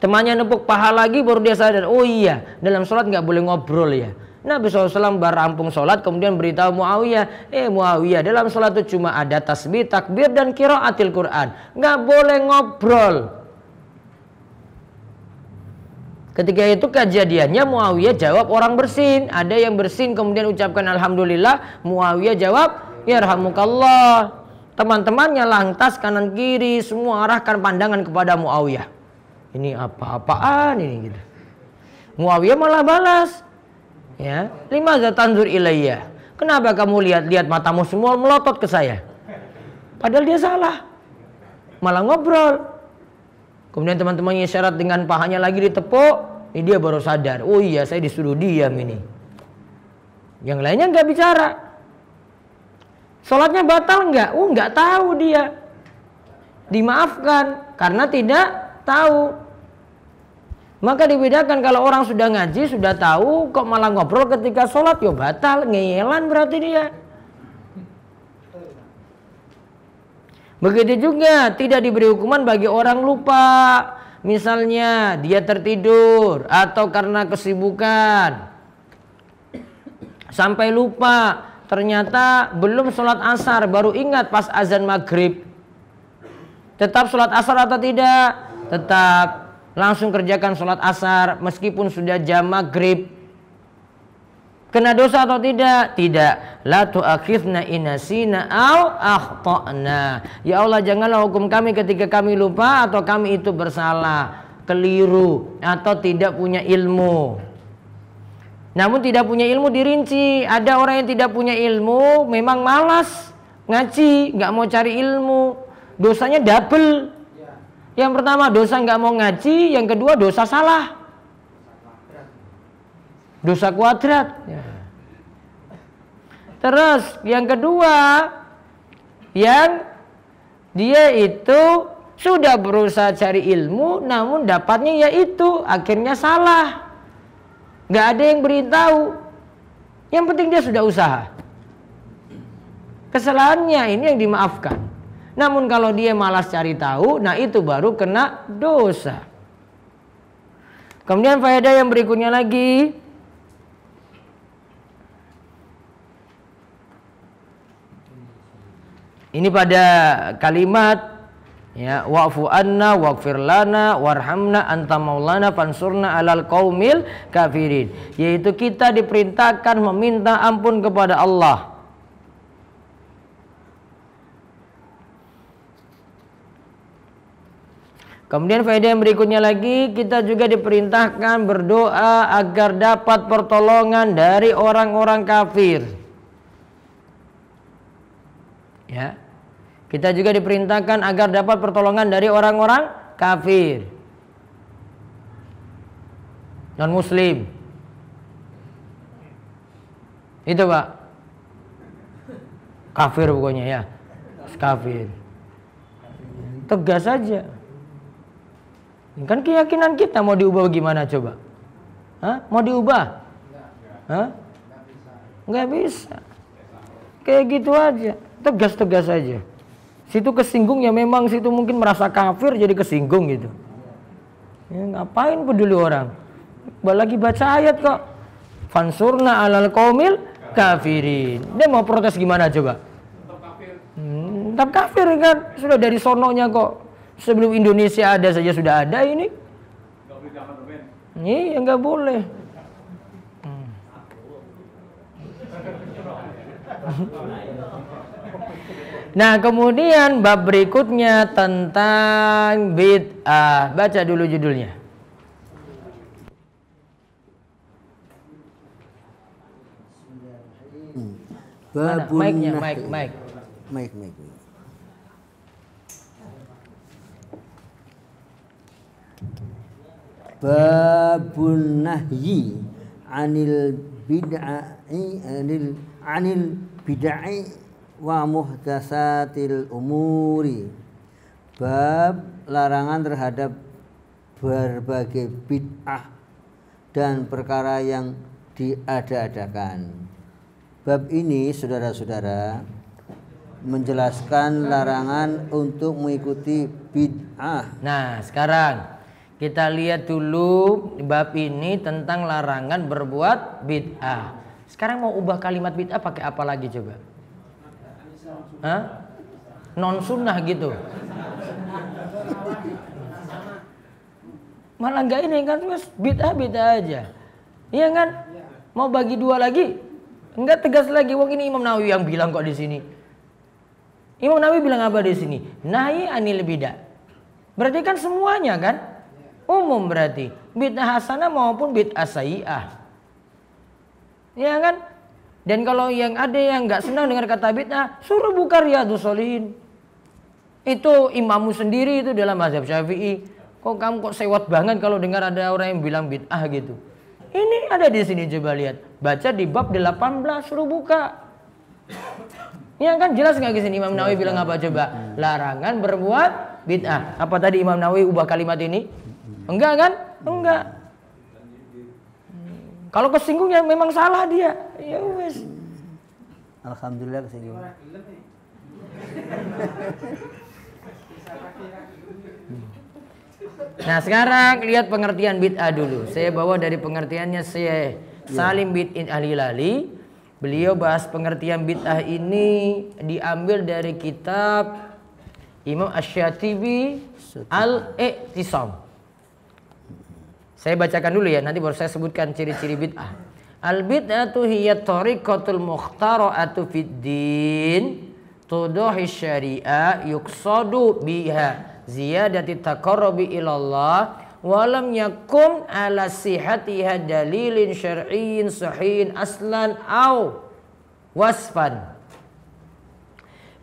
Temannya nepuk paha lagi, baru dia sadar, oh iya, dalam sholat nggak boleh ngobrol ya. Nabi SAW berampung sholat, kemudian beritahu Muawiyah, Muawiyah, dalam sholat itu cuma ada tasbih, takbir, dan qiraatil Quran, nggak boleh ngobrol. Ketika itu kejadiannya Muawiyah jawab orang bersin. Ada yang bersin kemudian ucapkan Alhamdulillah. Muawiyah jawab Yarhamukallah. Teman-temannya lantas kanan kiri semua arahkan pandangan kepada Muawiyah. Ini apa-apaan ini gitu. Muawiyah malah balas. Ya, limadza tanzur ilayya? Kenapa kamu lihat-lihat matamu semua melotot ke saya? Padahal dia salah. Malah ngobrol. Kemudian teman-temannya isyarat dengan pahanya lagi ditepuk. Ini dia baru sadar. Oh iya, saya disuruh diam ini. Yang lainnya nggak bicara. Sholatnya batal nggak? Nggak tahu dia. Dimaafkan karena tidak tahu. Maka dibedakan kalau orang sudah ngaji, sudah tahu, kok malah ngobrol ketika sholat, yo batal, ngeyelan berarti dia. Begitu juga tidak diberi hukuman bagi orang lupa. Misalnya dia tertidur atau karena kesibukan sampai lupa, ternyata belum sholat asar, baru ingat pas azan maghrib. Tetap sholat asar atau tidak? Tetap. Langsung kerjakan sholat asar meskipun sudah jam maghrib. Kena dosa atau tidak? Tidak. La tu'akhidna inasina au akhtana. Ya Allah, janganlah hukum kami ketika kami lupa atau kami itu bersalah, keliru atau tidak punya ilmu. Namun tidak punya ilmu dirinci. Ada orang yang tidak punya ilmu, memang malas ngaji, nggak mau cari ilmu, dosanya double. Yang pertama dosa nggak mau ngaji, yang kedua dosa salah. Dosa kuadrat. Ya. Terus yang kedua, yang dia itu sudah berusaha cari ilmu, namun dapatnya yaitu akhirnya salah. Gak ada yang beritahu. Yang penting dia sudah usaha. Kesalahannya ini yang dimaafkan. Namun kalau dia malas cari tahu, nah itu baru kena dosa. Kemudian faedah yang berikutnya lagi, ini pada kalimat ya, wa'fu anna waghfir lana warhamna anta maulana fansurna alal qaumil kafirin, yaitu kita diperintahkan meminta ampun kepada Allah. Kemudian faedah yang berikutnya lagi, kita juga diperintahkan berdoa agar dapat pertolongan dari orang-orang kafir. Ya. Kita juga diperintahkan agar dapat pertolongan dari orang-orang kafir. Non muslim. Itu, Pak. Kafir pokoknya ya. Kafir. Tegas saja. Kan keyakinan kita, mau diubah gimana coba? Hah? Mau diubah? Hah? Nggak bisa. Kayak gitu aja. Tegas-tegas aja. Situ kesinggung ya, memang situ mungkin merasa kafir jadi kesinggung gitu. Ya, ngapain peduli orang? Lagi baca ayat kok. Fansurna alal qaumil kafirin. Dia mau protes gimana coba? Tetap kafir kan. Sudah dari sononya kok. Sebelum Indonesia ada saja sudah ada ini. Iya, nggak boleh. Nah, kemudian bab berikutnya tentang bid'ah. Baca dulu judulnya. Mic-nya, mic. Babun nahyi anil bid'ai wa muhdatsatil umuri. Bab larangan terhadap berbagai bid'ah dan perkara yang diada-adakan. Bab ini, saudara-saudara, menjelaskan larangan untuk mengikuti bid'ah. Nah, sekarang kita lihat dulu bab ini tentang larangan berbuat bid'ah. Sekarang mau ubah kalimat bid'ah pakai apa lagi coba? Hah? Non sunnah gitu. Malah enggak ini kan, bid'ah aja. Iya kan? Mau bagi dua lagi? Enggak tegas lagi. Wong ini Imam Nawawi yang bilang kok di sini. Imam Nawawi bilang apa di sini? Nahi anil bid'ah. Berarti kan semuanya kan? Umum berarti. Bid'ah hasanah maupun bid'ah sayyi'ah. Ya kan? Dan kalau yang ada yang enggak senang dengar kata bid'ah, suruh buka Riyadhus Shalihin. Itu imammu sendiri itu dalam mazhab Syafi'i. Kok kamu kok sewot banget kalau dengar ada orang yang bilang bid'ah gitu. Ini ada di sini, coba lihat. Baca di bab 18, suruh buka. Ya kan jelas enggak di sini Imam Nawawi bilang apa coba? Larangan berbuat bid'ah. Apa tadi Imam Nawawi ubah kalimat ini? Enggak kan? Enggak. Kalau kesinggung ya memang salah dia. Ya wes. Alhamdulillah kesinggung. Nah, sekarang lihat pengertian bid'ah dulu. Saya bawa dari pengertiannya Syekh Salim bin Al-Hilali. Beliau bahas pengertian bid'ah ini diambil dari kitab Imam Asy-Syatibi Al-I'tisam. Saya bacakan dulu ya, nanti baru saya sebutkan ciri-ciri bid'ah. Al-bid'atu hiya tariqatul mukhtara'atu fid din tuduhi syari'a yuqsadu biha ziyadati taqarrubi ilallah wa lam yakun ala sihhatiha dalilin syar'iyyin sahihin aslan au wasfan.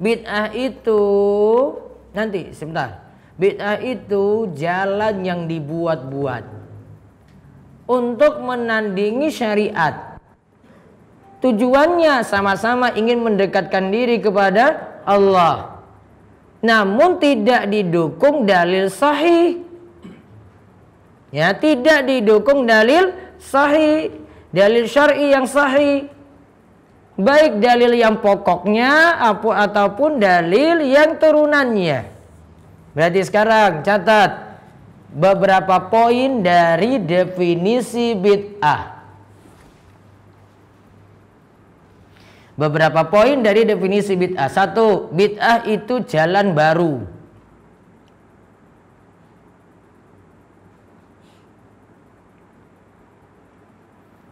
Bid'ah itu nanti sebentar. Bid'ah itu jalan yang dibuat-buat untuk menandingi syariat. Tujuannya sama-sama ingin mendekatkan diri kepada Allah. Namun tidak didukung dalil sahih. Ya, tidak didukung dalil sahih, dalil syar'i yang sahih. Baik dalil yang pokoknya ataupun dalil yang turunannya. Berarti sekarang catat beberapa poin dari definisi bid'ah. Beberapa poin dari definisi bid'ah. 1. Bid'ah itu jalan baru.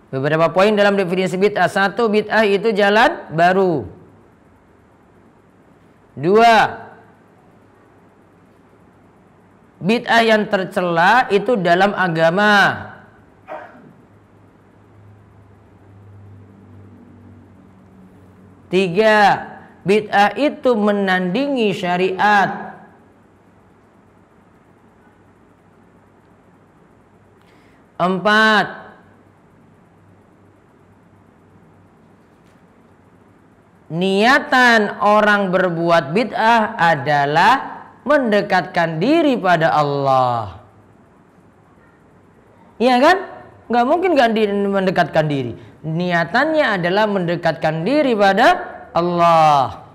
Beberapa poin dalam definisi bid'ah. 1. Bid'ah itu jalan baru. 2. bid'ah yang tercela itu dalam agama. Tiga, bid'ah itu menandingi syariat. Empat, niatan orang berbuat bid'ah adalah mendekatkan diri pada Allah. Iya kan? Nggak mungkin nggak mendekatkan diri. Niatannya adalah mendekatkan diri pada Allah.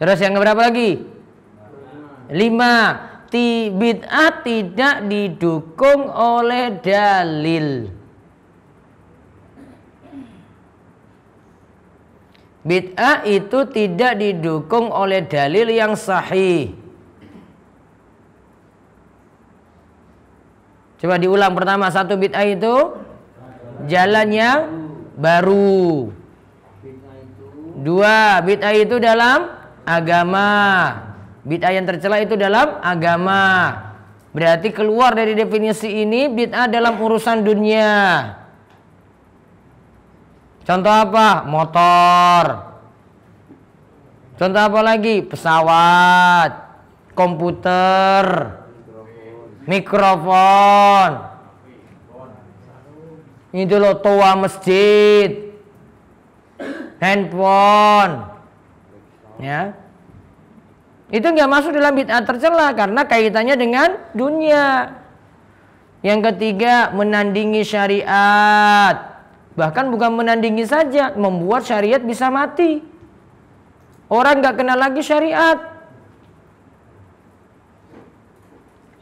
Terus yang keberapa lagi? 5. Bid'ah tidak didukung oleh dalil. Bid'ah itu tidak didukung oleh dalil yang sahih. Coba diulang pertama, 1 bid'ah itu jalan yang baru. 2, bid'ah itu dalam agama. Bid'ah yang tercela itu dalam agama. Berarti keluar dari definisi ini bid'ah dalam urusan dunia. Contoh apa? Motor. Contoh apa lagi? Pesawat, komputer, mikrofon. Itu loh, toa masjid, handphone. Ya. Itu nggak masuk dalam bid'ah tercela karena kaitannya dengan dunia. Yang ketiga, menandingi syariat. Bahkan bukan menandingi saja, membuat syariat bisa mati. Orang nggak kenal lagi syariat.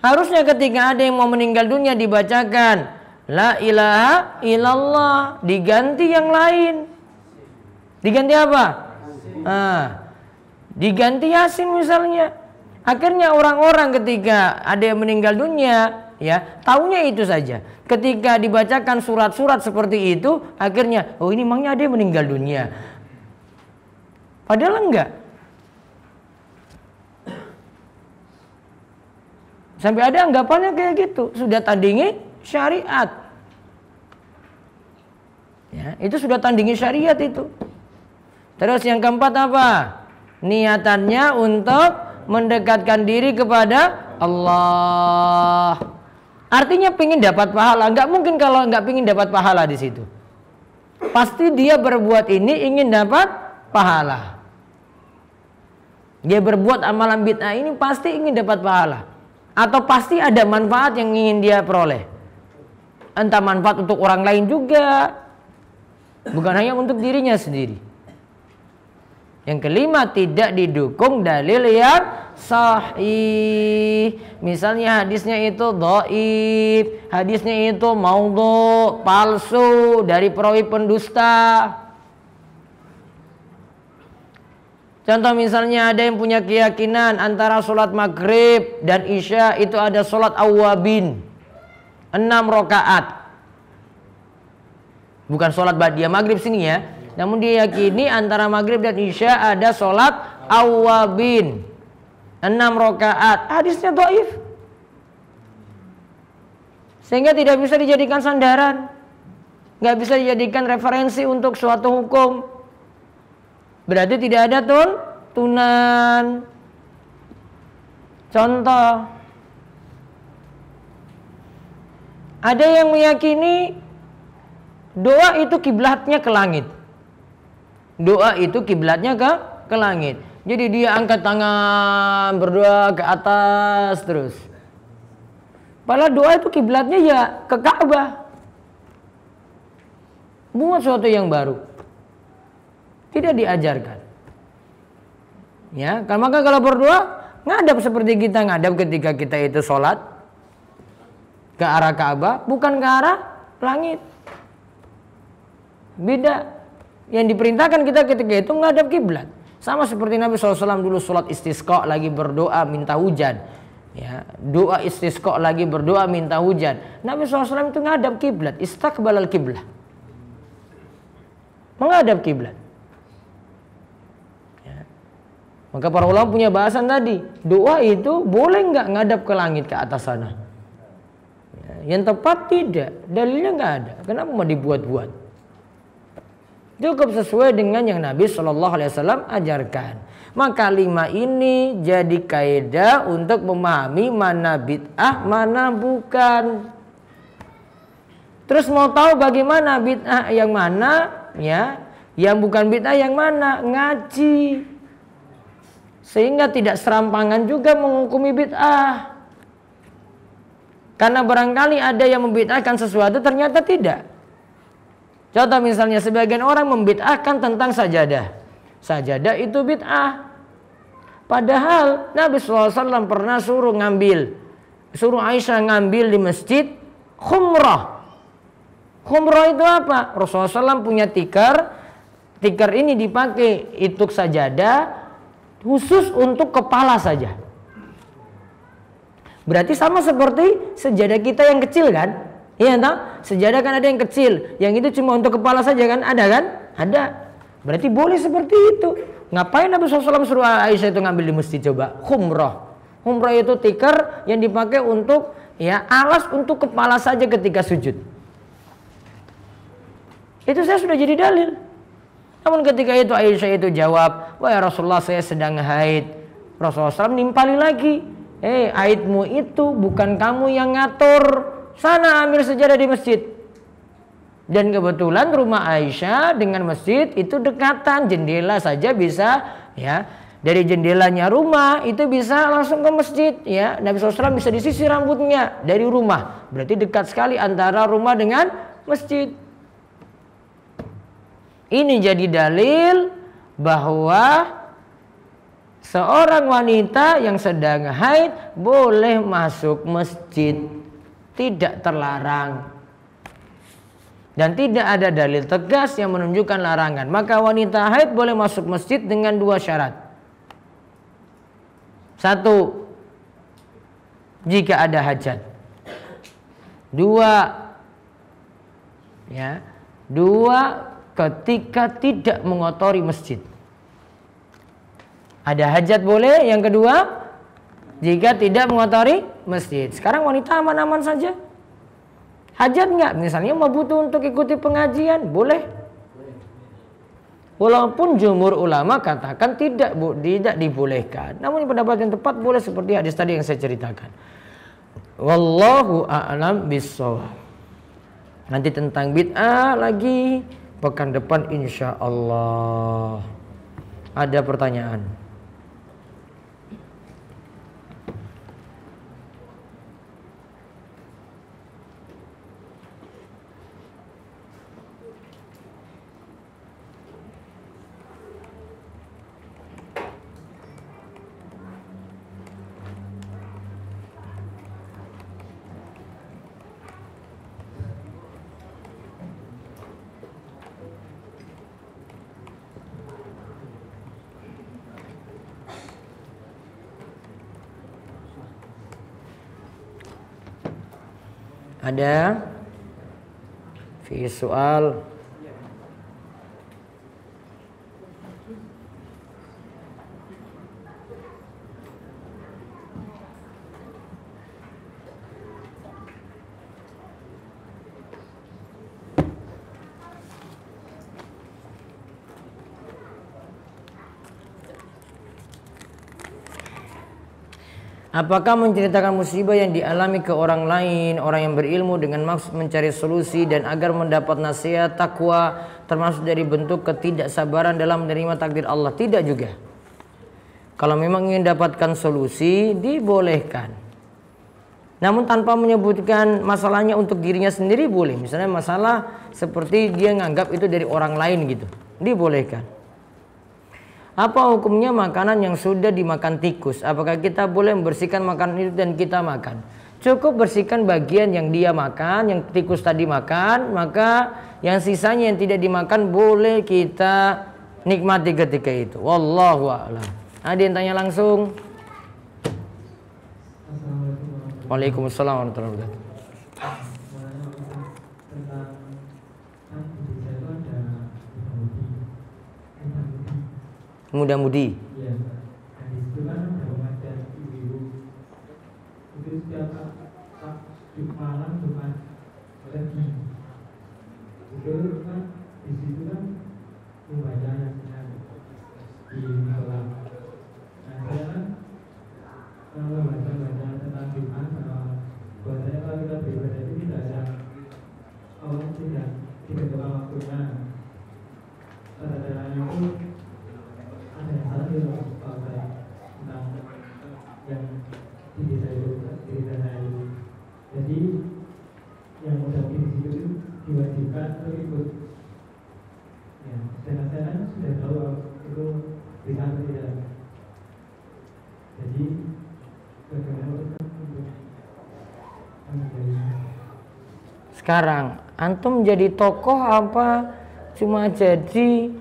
Harusnya ketika ada yang mau meninggal dunia dibacakan la ilaha illallah, diganti yang lain. Diganti apa? Diganti Yasin misalnya. Akhirnya orang-orang ketika ada yang meninggal dunia, ya, taunya itu saja. Ketika dibacakan surat-surat seperti itu, akhirnya, oh ini emangnya ada yang meninggal dunia. Padahal enggak. Sampai ada anggapannya kayak gitu, sudah tandingi syariat. Ya, itu sudah tandingi syariat itu. Terus yang keempat apa? Niatannya untuk mendekatkan diri kepada Allah. Artinya pingin dapat pahala. Nggak mungkin kalau nggak pingin dapat pahala di situ. Pasti dia berbuat ini ingin dapat pahala. Dia berbuat amalan bid'ah ini pasti ingin dapat pahala. Atau pasti ada manfaat yang ingin dia peroleh. Entah manfaat untuk orang lain juga. Bukan hanya untuk dirinya sendiri. Yang kelima, tidak didukung dalil yang sahih. Misalnya hadisnya itu dhaif, hadisnya itu maudhu, palsu, dari perawi pendusta. Contoh misalnya ada yang punya keyakinan antara sholat maghrib dan isya itu ada sholat awwabin 6 rakaat. Bukan sholat ba'diyah maghrib sini ya. Namun dia yakini antara maghrib dan isya ada sholat awwabin 6 rakaat. Hadisnya dhaif. Sehingga tidak bisa dijadikan sandaran. Nggak bisa dijadikan referensi untuk suatu hukum. Berarti tidak ada tuntunan. Contoh. Ada yang meyakini doa itu kiblatnya ke langit. Doa itu kiblatnya ke langit. Jadi dia angkat tangan berdoa ke atas terus. Padahal doa itu kiblatnya ya ke Ka'bah. Buat sesuatu yang baru. Tidak diajarkan. Ya, maka kalau berdoa ngadap seperti kita ngadap ketika kita itu sholat ke arah Ka'bah, bukan ke arah langit. Beda. Yang diperintahkan kita ketika itu menghadap kiblat. Sama seperti Nabi SAW dulu sholat istisqa lagi berdoa minta hujan. Ya, doa istisqa lagi berdoa minta hujan. Nabi SAW itu menghadap kiblat, istaqbalal kiblah. Menghadap kiblat. Ya. Maka para ulama punya bahasan tadi, doa itu boleh nggak ngadap ke langit ke atas sana? Yang tepat tidak, dalilnya nggak ada. Kenapa mau dibuat-buat? Cukup sesuai dengan yang Nabi Shallallahu Alaihi Wasallam ajarkan. Maka 5 ini jadi kaidah untuk memahami mana bid'ah, mana bukan. Terus mau tahu bagaimana bid'ah yang mana, ya, yang bukan bid'ah yang mana, ngaji. Sehingga tidak serampangan juga menghukumi bid'ah. Karena barangkali ada yang membid'ahkan sesuatu ternyata tidak. Contoh misalnya sebagian orang membid'ahkan tentang sajadah. Sajadah itu bid'ah. Padahal Nabi SAW pernah suruh Aisyah ngambil di masjid khumrah. Khumrah itu apa? Rasulullah SAW punya tikar. Tikar ini dipakai untuk sajadah khusus untuk kepala saja. Berarti sama seperti sejadah kita yang kecil kan? Iya toh? Sejadah kan ada yang kecil, yang itu cuma untuk kepala saja kan? Ada kan? Ada. Berarti boleh seperti itu. Ngapain Nabi SAW suruh Aisyah itu ngambil di masjid coba? Khumrah. Khumrah itu tikar yang dipakai untuk ya alas untuk kepala saja ketika sujud. Itu saya sudah jadi dalil. Namun ketika itu Aisyah itu jawab, wah ya Rasulullah saya sedang haid. Rasulullah SAW nimpali lagi. Haidmu itu bukan kamu yang ngatur. Sana ambil sejadah di masjid. Dan kebetulan rumah Aisyah dengan masjid itu dekatan, jendela saja bisa ya. Dari jendelanya rumah itu bisa langsung ke masjid ya. Nabi SAW bisa disisir rambutnya dari rumah. Berarti dekat sekali antara rumah dengan masjid. Ini jadi dalil bahwa seorang wanita yang sedang haid boleh masuk masjid. Tidak terlarang. Dan tidak ada dalil tegas yang menunjukkan larangan. Maka wanita haid boleh masuk masjid dengan 2 syarat. 1, jika ada hajat. 2, ketika tidak mengotori masjid. Ada hajat boleh. Yang kedua, jika tidak mengotori masjid. Sekarang wanita aman-aman saja. Hajat enggak? Misalnya mau butuh untuk ikuti pengajian, boleh. Walaupun jumhur ulama katakan tidak dibolehkan. Namun pendapat yang tepat boleh seperti hadis tadi yang saya ceritakan. Wallahu a'lam bishawab. Nanti tentang bid'ah lagi pekan depan insya Allah. Ada pertanyaan? Ada fi soal. Apakah menceritakan musibah yang dialami ke orang lain, orang yang berilmu dengan maksud mencari solusi dan agar mendapat nasihat takwa termasuk dari bentuk ketidaksabaran dalam menerima takdir Allah? Tidak juga. Kalau memang ingin dapatkan solusi, dibolehkan. Namun tanpa menyebutkan masalahnya untuk dirinya sendiri boleh. Misalnya masalah seperti dia nganggap itu dari orang lain gitu, dibolehkan. Apa hukumnya makanan yang sudah dimakan tikus? Apakah kita boleh membersihkan makanan itu dan kita makan? Cukup bersihkan bagian yang dia makan, yang tikus tadi makan, maka yang sisanya yang tidak dimakan boleh kita nikmati ketika itu. Wallahu a'lam. Ada yang tanya langsung? Waalaikumsalam warahmatullahi wabarakatuh. Muda-mudi. itu kan di situ kan membaca di kolam. Nah saya kan kalau baca tentang bid'ah, bahwasanya kalau kita beribadah itu tidak ada Allah tidak doa waktunya. Kadang-kadang itu ada yang salah di kalau saya tentang yang di desa itu. Jadi yang udah di situ diwajibkan untuk ikut. Ya, saya kan sudah tahu itu bisa atau tidak. Jadi bagaimana untuk sekarang antum jadi tokoh apa cuma jadi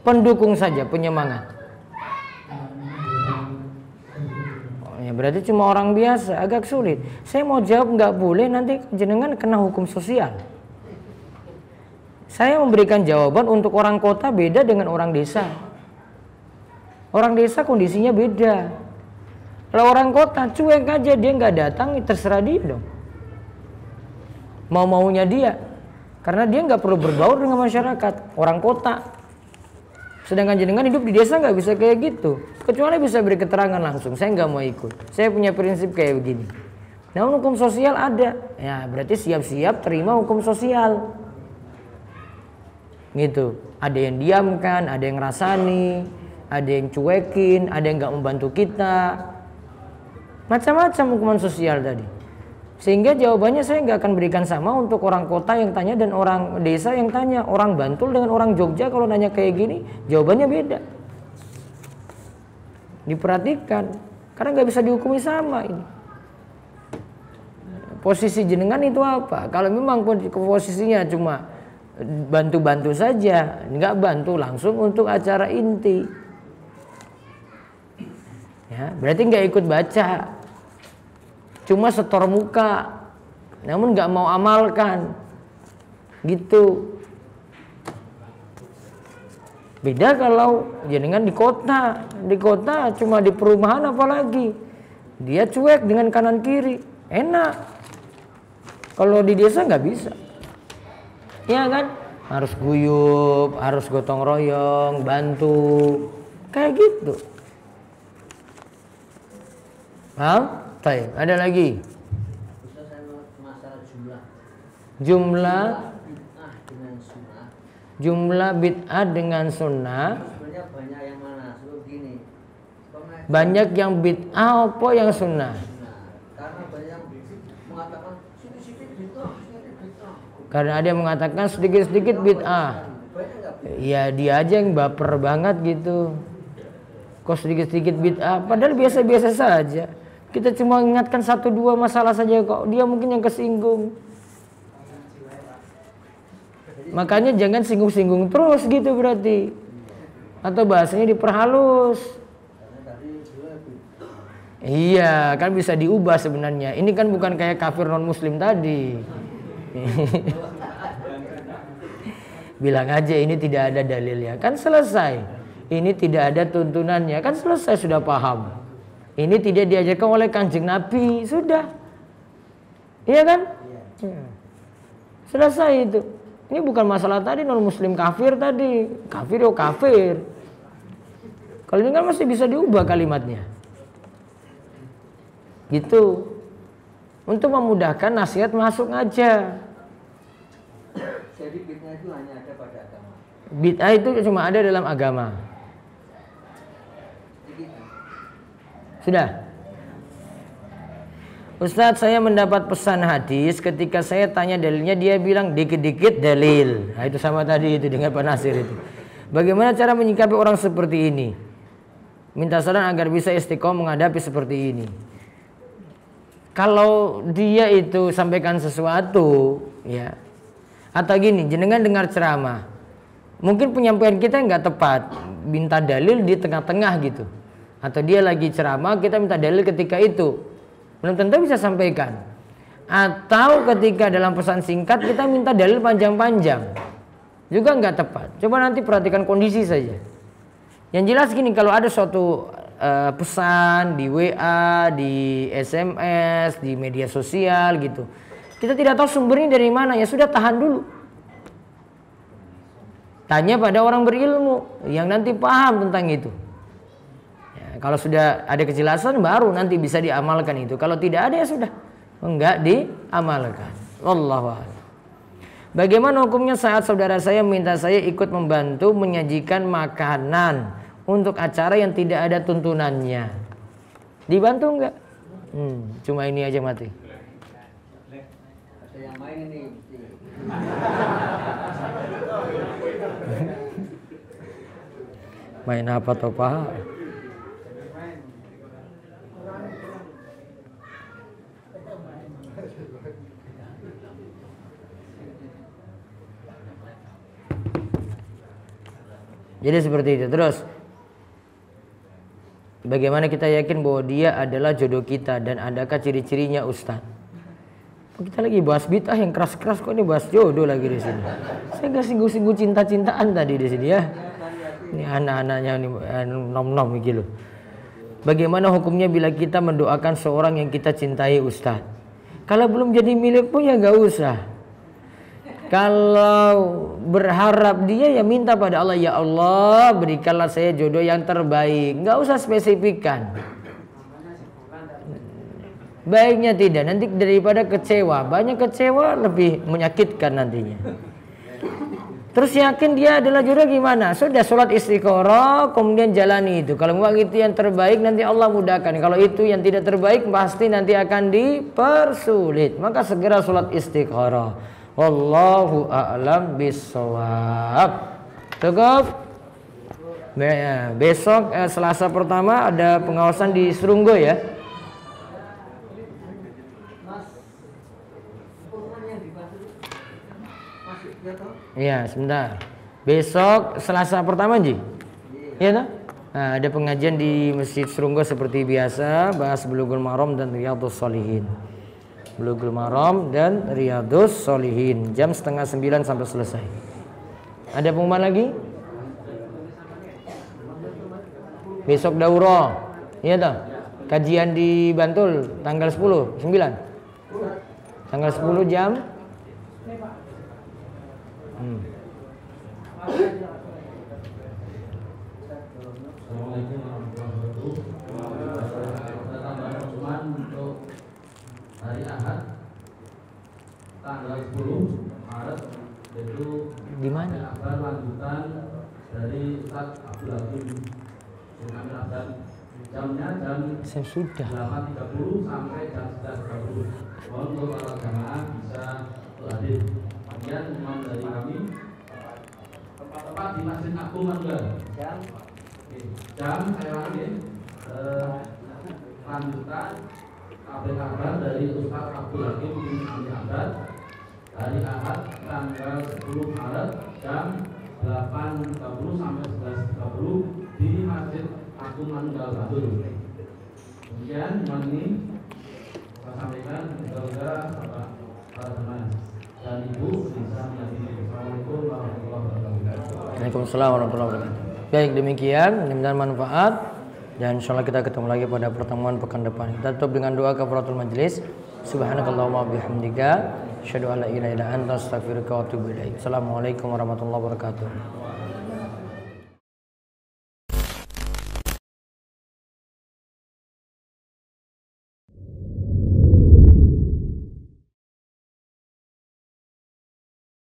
pendukung saja, penyemangat? Oh, ya berarti cuma orang biasa, agak sulit. Saya mau jawab nggak boleh, nanti jenengan kena hukum sosial. Saya memberikan jawaban untuk orang kota beda dengan orang desa. Orang desa kondisinya beda. Kalau orang kota cuek aja, dia nggak datang, terserah dia dong. Mau-maunya dia, karena dia nggak perlu berbaur dengan masyarakat. Orang kota. Sedangkan jenengan hidup di desa nggak bisa kayak gitu, kecuali bisa beri keterangan langsung. Saya nggak mau ikut. Saya punya prinsip kayak begini. Namun hukum sosial ada. Ya berarti siap-siap terima hukum sosial. Gitu. Ada yang diamkan, ada yang rasani, ada yang cuekin, ada yang nggak membantu kita. Macam-macam hukuman sosial tadi. Sehingga jawabannya saya nggak akan berikan sama untuk orang kota yang tanya dan orang desa yang tanya. Orang Bantul dengan orang Jogja kalau nanya kayak gini, jawabannya beda. Diperhatikan, karena nggak bisa dihukumi sama ini. Posisi jenengan itu apa? Kalau memang posisinya cuma bantu-bantu saja, nggak bantu langsung untuk acara inti. Ya, berarti nggak ikut baca, cuma setor muka, namun nggak mau amalkan, gitu. Beda kalau jenengan di kota cuma di perumahan apalagi, dia cuek dengan kanan kiri, enak. Kalau di desa nggak bisa, ya kan? Harus guyup, harus gotong royong, bantu, kayak gitu. Paham? Baik, ada lagi. Jumlah bid'ah dengan sunnah. Sebenarnya banyak yang mana? Sebab gini. Banyak yang bid'ah apa yang sunnah? Karena banyak yang mengatakan sedikit bid'ah. Karena ada yang mengatakan sedikit-sedikit bid'ah. Ya dia aja yang baper banget gitu. Kok sedikit-sedikit bid'ah? Padahal biasa-biasa saja. Kita cuma ingatkan 1-2 masalah saja kok. Dia mungkin yang kesinggung. Makanya jangan singgung-singgung terus gitu berarti. Atau bahasanya diperhalus. Iya, kan bisa diubah sebenarnya. Ini kan bukan kayak kafir non muslim tadi. Bilang aja ini tidak ada dalilnya. Kan selesai. Ini tidak ada tuntunannya. Kan selesai, sudah paham. Ini tidak diajarkan oleh Kanjeng Nabi. Sudah. Iya kan? Selesai itu. Ini bukan masalah tadi non muslim kafir tadi. Kafir yo kafir. Kalau ini kan masih bisa diubah kalimatnya. Gitu. Untuk memudahkan nasihat masuk aja. Jadi bid'ah itu hanya ada pada agama. Bid'ah itu cuma ada dalam agama. Sudah. Ustadz, saya mendapat pesan hadis, ketika saya tanya dalilnya dia bilang dikit-dikit dalil. Nah, itu sama tadi itu dengan Pak Nasir itu. Bagaimana cara menyikapi orang seperti ini? Minta saran agar bisa istiqomah menghadapi seperti ini. Kalau dia itu sampaikan sesuatu, ya, atau gini, jenengan dengar ceramah, mungkin penyampaian kita nggak tepat, minta dalil di tengah-tengah gitu. Atau dia lagi ceramah, kita minta dalil ketika itu, belum tentu bisa sampaikan. Atau ketika dalam pesan singkat kita minta dalil panjang-panjang, juga nggak tepat. Coba nanti perhatikan kondisi saja. Yang jelas gini, kalau ada suatu pesan di WA, di SMS, di media sosial gitu, kita tidak tahu sumbernya dari mana, ya sudah tahan dulu. Tanya pada orang berilmu yang nanti paham tentang itu. Ya, kalau sudah ada kejelasan baru nanti bisa diamalkan itu. Kalau tidak ada ya sudah enggak diamalkan. Wallahu a'lam. Bagaimana hukumnya saat saudara saya minta saya ikut membantu menyajikan makanan untuk acara yang tidak ada tuntunannya? Dibantu enggak? Cuma ini aja mati. Ada yang main ini. Main apa toh Pak? Jadi seperti itu. Terus bagaimana kita yakin bahwa dia adalah jodoh kita dan adakah ciri-cirinya Ustaz? Kita lagi bahas bid'ah yang keras-keras, kok ini bahas jodoh lagi di sini. Saya nggak singgung-singgung cinta-cintaan tadi di sini ya. Ini anak-anaknya ini nom-nom gitu. Bagaimana hukumnya bila kita mendoakan seorang yang kita cintai Ustaz? Kalau belum jadi milikmu ya nggak usah. Kalau berharap dia ya minta pada Allah, ya Allah berikanlah saya jodoh yang terbaik. Nggak usah spesifikkan. Baiknya tidak, nanti daripada kecewa. Banyak kecewa lebih menyakitkan nantinya. Terus yakin dia adalah jodoh gimana? Sudah sholat istiqoroh, kemudian jalani itu. Kalau enggak itu yang terbaik nanti Allah mudahkan. Kalau itu yang tidak terbaik pasti nanti akan dipersulit. Maka segera sholat istiqoroh. Wallahu a'lam bissawab. Cukup? Besok Selasa pertama ada pengawasan di Serunggo ya. Iya, sebentar. Besok Selasa pertama, Ji. Iya toh? Nah, ada pengajian di Masjid Serunggo seperti biasa, bahas Bulughul Maram dan Riyadhus Shalihin. Bulughul Maram dan Riyadhus Shalihin, jam 8:30 sampai selesai. Ada pengumuman lagi? Besok daurah. Iya toh? Kajian di Bantul tanggal 10, 9. Tanggal 10 jam Assalamualaikum warahmatullahi wabarakatuh. Tambahan pengumuman untuk hari Ahad tanggal 10 Maret yaitu di mana? akbar lanjutan dari Ustaz Abdul Hakim Sulaiman Abdan. Jamnya jam sudah 8.30 sampai jam 11.30. Mohon untuk para jamaah bisa hadir. Kemudian imam dari kami tepat di Masjid Agung Manunggal. Jam saya ulangi lanjutan tabligh akbar dari Ustaz Abdul Hakim bin Abdan hari Ahad tanggal 10 Maret jam 8.30 sampai 11.30 di Masjid Agung Manunggal Bantul. Kemudian ini saya sampaikan saudara Bapak para teman dan Ibu bisa menghadiri. Assalamualaikum warahmatullahi wabarakatuh. Waalaikumsalam warahmatullahi wabarakatuh. Baik, demikian mudah-mudahan manfaat dan insyaallah kita ketemu lagi pada pertemuan pekan depan. Kita tutup dengan doa kafaratul majelis. Subhanakallahumma bihamdika asyhadu an la ilaha illa anta astaghfiruka wa atubu ilaik. Assalamualaikum warahmatullahi wabarakatuh.